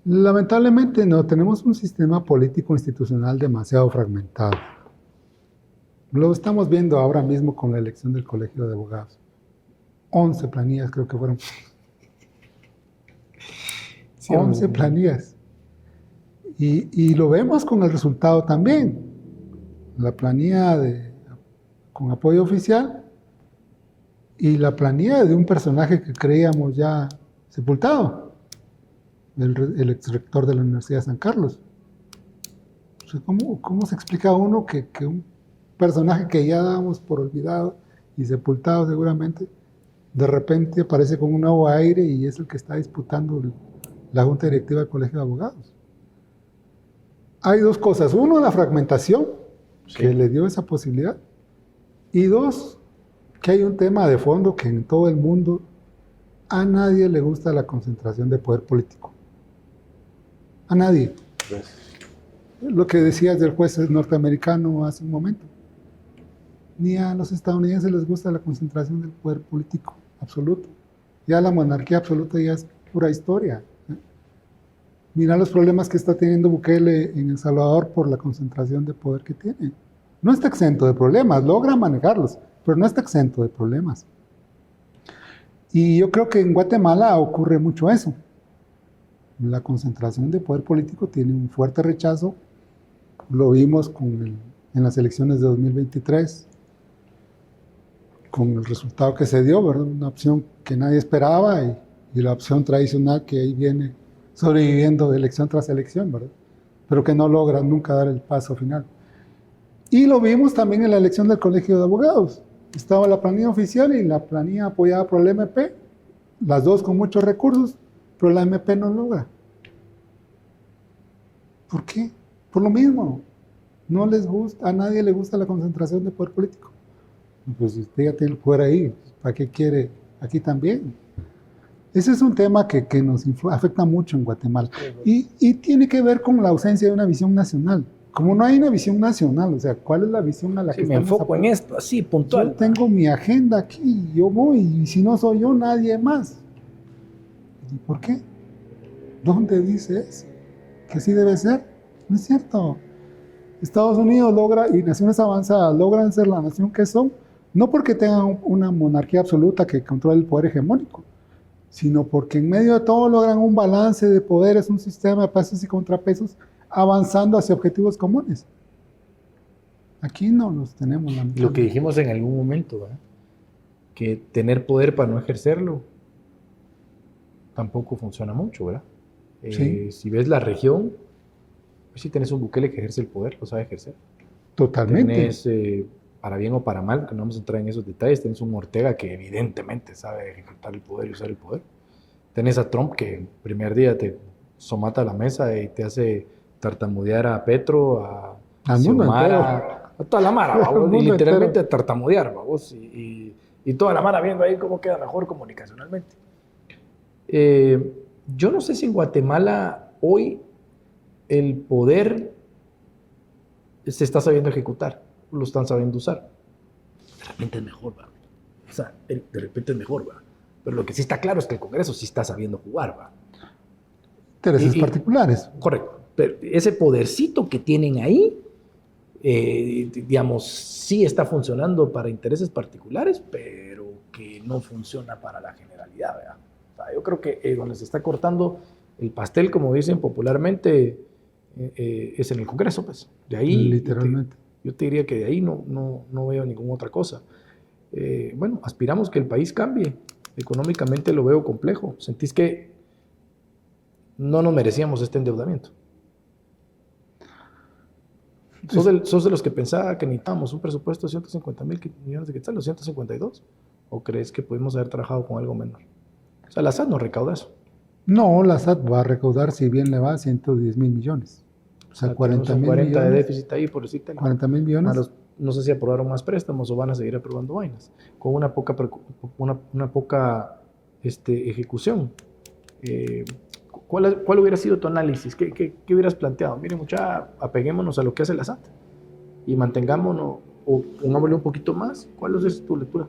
Lamentablemente no, tenemos un sistema político institucional demasiado fragmentado. Lo estamos viendo ahora mismo con la elección del Colegio de Abogados. 11 planillas creo que fueron. Sí, 11 planillas. Y lo vemos con el resultado también. La planilla con apoyo oficial y la planilla de un personaje que creíamos ya sepultado, el exrector de la Universidad de San Carlos. O sea, ¿cómo se explica a uno que un personaje que ya dábamos por olvidado y sepultado seguramente, de repente aparece con un nuevo aire y es el que está disputando la Junta Directiva del Colegio de Abogados? Hay 2 cosas. 1, la fragmentación, que le dio esa posibilidad. Y 2, que hay un tema de fondo que en todo el mundo a nadie le gusta la concentración de poder político. A nadie. Lo que decías del juez norteamericano hace un momento. Ni a los estadounidenses les gusta la concentración del poder político absoluto. Ya la monarquía absoluta ya es pura historia. Mira los problemas que está teniendo Bukele en El Salvador por la concentración de poder que tiene. No está exento de problemas, logra manejarlos, pero no está exento de problemas. Y yo creo que en Guatemala ocurre mucho eso. La concentración de poder político tiene un fuerte rechazo. Lo vimos en las elecciones de 2023, con el resultado que se dio, ¿verdad? Una opción que nadie esperaba y la opción tradicional que ahí viene sobreviviendo de elección tras elección, ¿verdad? Pero que no logra nunca dar el paso final. Y lo vimos también en la elección del Colegio de Abogados. Estaba la planilla oficial y la planilla apoyada por el MP, las 2 con muchos recursos, pero la MP no logra. ¿Por qué? Por lo mismo. No les gusta, a nadie le gusta la concentración de poder político. Pues usted ya tiene el poder ahí, ¿para qué quiere aquí también? Ese es un tema que nos afecta mucho en Guatemala y tiene que ver con la ausencia de una visión nacional. como no hay una visión nacional, o sea, ¿cuál es la visión a la Sí, que me estamos enfoco en apuntando? esto, así, puntual. Yo tengo mi agenda aquí, yo voy, y si no soy yo, nadie más. ¿Y por qué? ¿Dónde dice eso? ¿Que así debe ser? No es cierto. Estados Unidos logra, y naciones avanzadas logran ser la nación que son, no porque tengan una monarquía absoluta que controle el poder hegemónico, sino porque en medio de todo logran un balance de poderes, un sistema de pesos y contrapesos, avanzando hacia objetivos comunes. Aquí no los tenemos. Y lo que dijimos en algún momento, ¿verdad? Que tener poder para no ejercerlo tampoco funciona mucho, ¿verdad? Sí. Si ves la región, pues sí tenés un Bukele que ejerce el poder, lo sabe ejercer. Totalmente. Tenés, para bien o para mal, que no vamos a entrar en esos detalles, tenés un Ortega que evidentemente sabe ejecutar el poder y usar el poder. Tenés a Trump que el primer día te somata a la mesa y te hace tartamudear a Petro, a Al mundo Xiomara, a toda la mara, ¿vamos? Y literalmente entero. tartamudear, ¿vamos? Y toda la mara viendo ahí cómo queda mejor comunicacionalmente. Yo no sé si en Guatemala hoy el poder se está sabiendo ejecutar, lo están sabiendo usar. De repente es mejor, ¿va? O sea, de repente es mejor, ¿va? Pero lo que sí está claro es que el Congreso sí está sabiendo jugar, ¿va? Intereses particulares. Correcto. Pero ese podercito que tienen ahí, digamos, sí está funcionando para intereses particulares, pero que no funciona para la generalidad, ¿verdad? O sea, yo creo que donde se está cortando el pastel, como dicen popularmente, es en el Congreso, pues. De ahí, literalmente. yo te diría que de ahí no veo ninguna otra cosa. Bueno, aspiramos que el país cambie. Económicamente lo veo complejo. ¿Sentís que no nos merecíamos este endeudamiento? ¿Sos de los que pensaba que necesitábamos un presupuesto de 150 mil millones de quetzales, 152? ¿O crees que pudimos haber trabajado con algo menor? O sea, la SAT no recauda eso. No, la SAT va a recaudar, si bien le va, 110 mil millones. O sea, 40 mil 40 millones. de déficit ahí, por decirte. 40 mil millones. No sé si aprobaron más préstamos o van a seguir aprobando vainas, con una poca ejecución. ¿Cuál hubiera sido tu análisis? ¿Qué hubieras planteado? Mire, mucha, apeguémonos a lo que hace la SAT y mantengámonos o pongámosle un poquito más. ¿Cuál es tu lectura?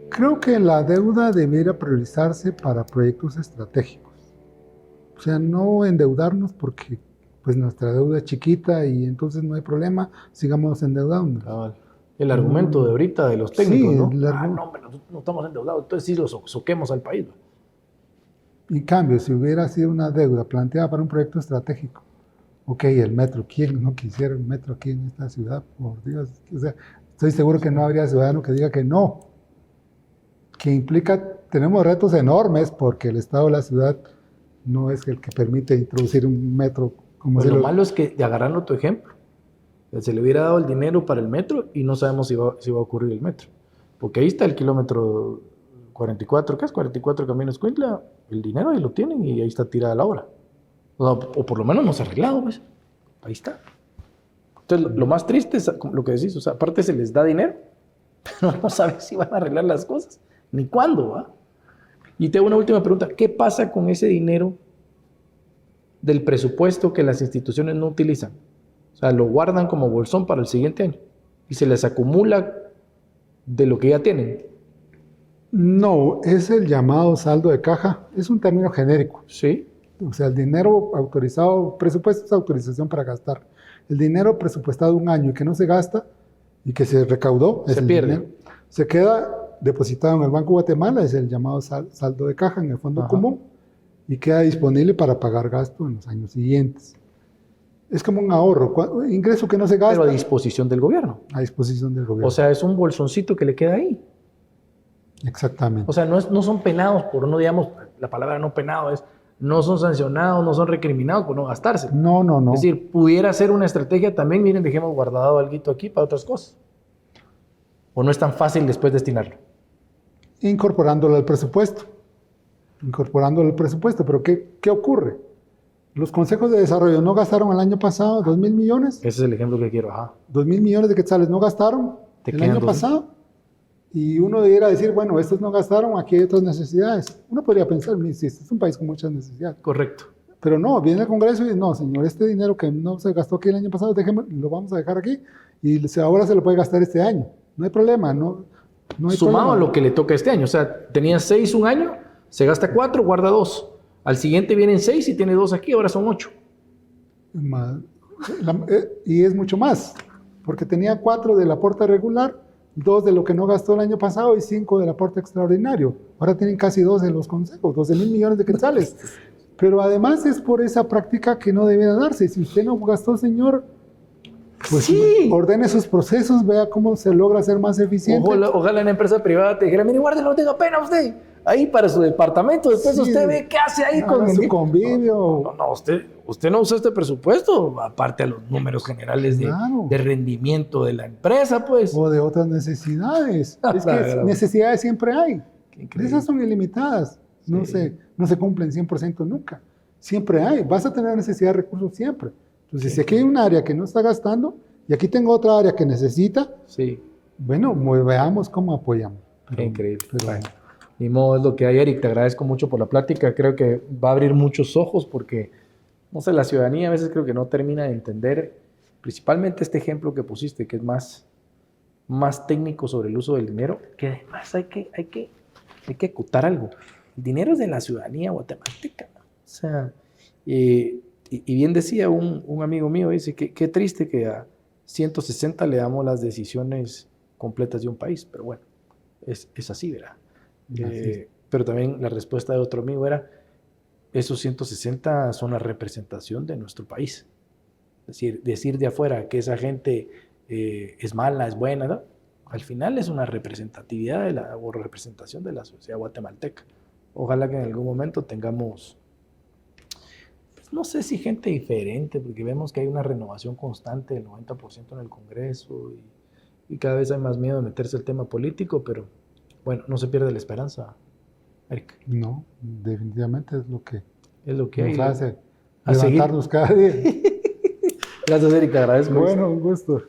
Creo que la deuda debiera priorizarse para proyectos estratégicos. O sea, no endeudarnos porque pues nuestra deuda es chiquita y entonces no hay problema, sigamos endeudándonos. Cabal. El argumento de ahorita de los técnicos, Sí, ¿no? No, hombre, no estamos endeudados, entonces sí lo soquemos al país. En cambio, si hubiera sido una deuda planteada para un proyecto estratégico, ok, el metro, ¿quién no quisiera un metro aquí en esta ciudad? Por Dios, o sea, estoy seguro que no habría ciudadano que diga que no. Que implica, tenemos retos enormes porque el estado de la ciudad no es el que permite introducir un metro como Pues lo malo es que, agarrando tu ejemplo, se le hubiera dado el dinero para el metro y no sabemos si va a ocurrir el metro. Porque ahí está el kilómetro 44, ¿qué es? 44 Caminos Cuintla, el dinero ahí lo tienen y ahí está tirada la obra. O por lo menos no se ha arreglado, pues. Ahí está. Entonces, lo más triste es lo que decís, o sea, aparte se les da dinero, pero no sabes si van a arreglar las cosas, ni cuándo, ¿va? Y te hago una última pregunta, ¿qué pasa con ese dinero del presupuesto que las instituciones no utilizan? O sea, lo guardan como bolsón para el siguiente año y se les acumula de lo que ya tienen. No, es el llamado saldo de caja, es un término genérico. Sí. O sea, el dinero autorizado, presupuesto es autorización para gastar. El dinero presupuestado un año y que no se gasta y que se recaudó, se pierde. Dinero, se queda depositado en el Banco de Guatemala, es el llamado saldo de caja en el fondo común y queda disponible para pagar gasto en los años siguientes. Es como un ahorro, ingreso que no se gasta. Pero a disposición del gobierno. A disposición del gobierno. O sea, es un bolsoncito que le queda ahí. Exactamente. O sea, no son penados por, no digamos, la palabra no penado es, no son sancionados, no son recriminados por no gastarse. No. Es decir, pudiera ser una estrategia también, miren, dejemos guardado algo aquí para otras cosas. ¿O no es tan fácil después destinarlo? Incorporándolo al presupuesto. Pero ¿qué ocurre? Los consejos de desarrollo no gastaron el año pasado 2.000 millones. Ese es el ejemplo que quiero. 2.000 millones de quetzales no gastaron el año pasado. Y uno debiera decir, bueno, estos no gastaron, aquí hay otras necesidades. Uno podría pensar, si este es un país con muchas necesidades. Correcto. Pero no, viene el Congreso y no, señor, este dinero que no se gastó aquí el año pasado, lo vamos a dejar aquí y ahora se lo puede gastar este año. No hay problema, no hay Sumado problema. a lo que le toca este año. O sea, tenía 6 un año, se gasta 4, guarda 2. Al siguiente vienen 6 y tiene 2 aquí, ahora son 8. Y es mucho más, porque tenía 4 del aporte regular, 2 de lo que no gastó el año pasado y 5 del aporte extraordinario. Ahora tienen casi 2 en los consejos, 12,000 millones de quetzales. Pero además es por esa práctica que no debía darse. Si usted no gastó, señor, pues sí, ordene sus procesos, vea cómo se logra ser más eficiente. Ojalá una empresa privada te dijera, mire, guárdelo, no tenga pena usted. Ahí para su departamento, después Sí, usted ve qué hace ahí haga con su convivio. No, usted no usa este presupuesto, aparte a los números generales Claro. de rendimiento de la empresa, pues. O de otras necesidades. Es que Claro. necesidades siempre hay. Qué increíble. Esas son ilimitadas. No Sí. se cumplen 100% nunca. Siempre hay. Vas a tener necesidad de recursos siempre. Entonces, si aquí hay un área que no está gastando y aquí tengo otra área que necesita, Sí, bueno, veamos cómo apoyamos. qué increíble. pero- Bueno, ni modo, es lo que hay, Eric. Te agradezco mucho por la plática. Creo que va a abrir muchos ojos porque, no sé, la ciudadanía a veces creo que no termina de entender, principalmente este ejemplo que pusiste, que es más técnico sobre el uso del dinero, que además hay que acotar algo. El dinero es de la ciudadanía guatemalteca. O sea, y bien decía un amigo mío, dice que qué triste que a 160 le damos las decisiones completas de un país, pero bueno, es así, ¿verdad? Así es. Pero también la respuesta de otro amigo era, esos 160 son la representación de nuestro país. Es decir, decir de afuera que esa gente es mala, es buena, ¿no? Al final es una representatividad o representación de la sociedad guatemalteca. Ojalá que en algún momento tengamos, pues, no sé si gente diferente, porque vemos que hay una renovación constante del 90% en el Congreso y cada vez hay más miedo de meterse el tema político, pero bueno, no se pierde la esperanza, Eric. No, definitivamente es lo que Es lo que hay. nos hace A seguir. levantarnos cada día. Gracias, Eric, te agradezco. Bueno, un gusto.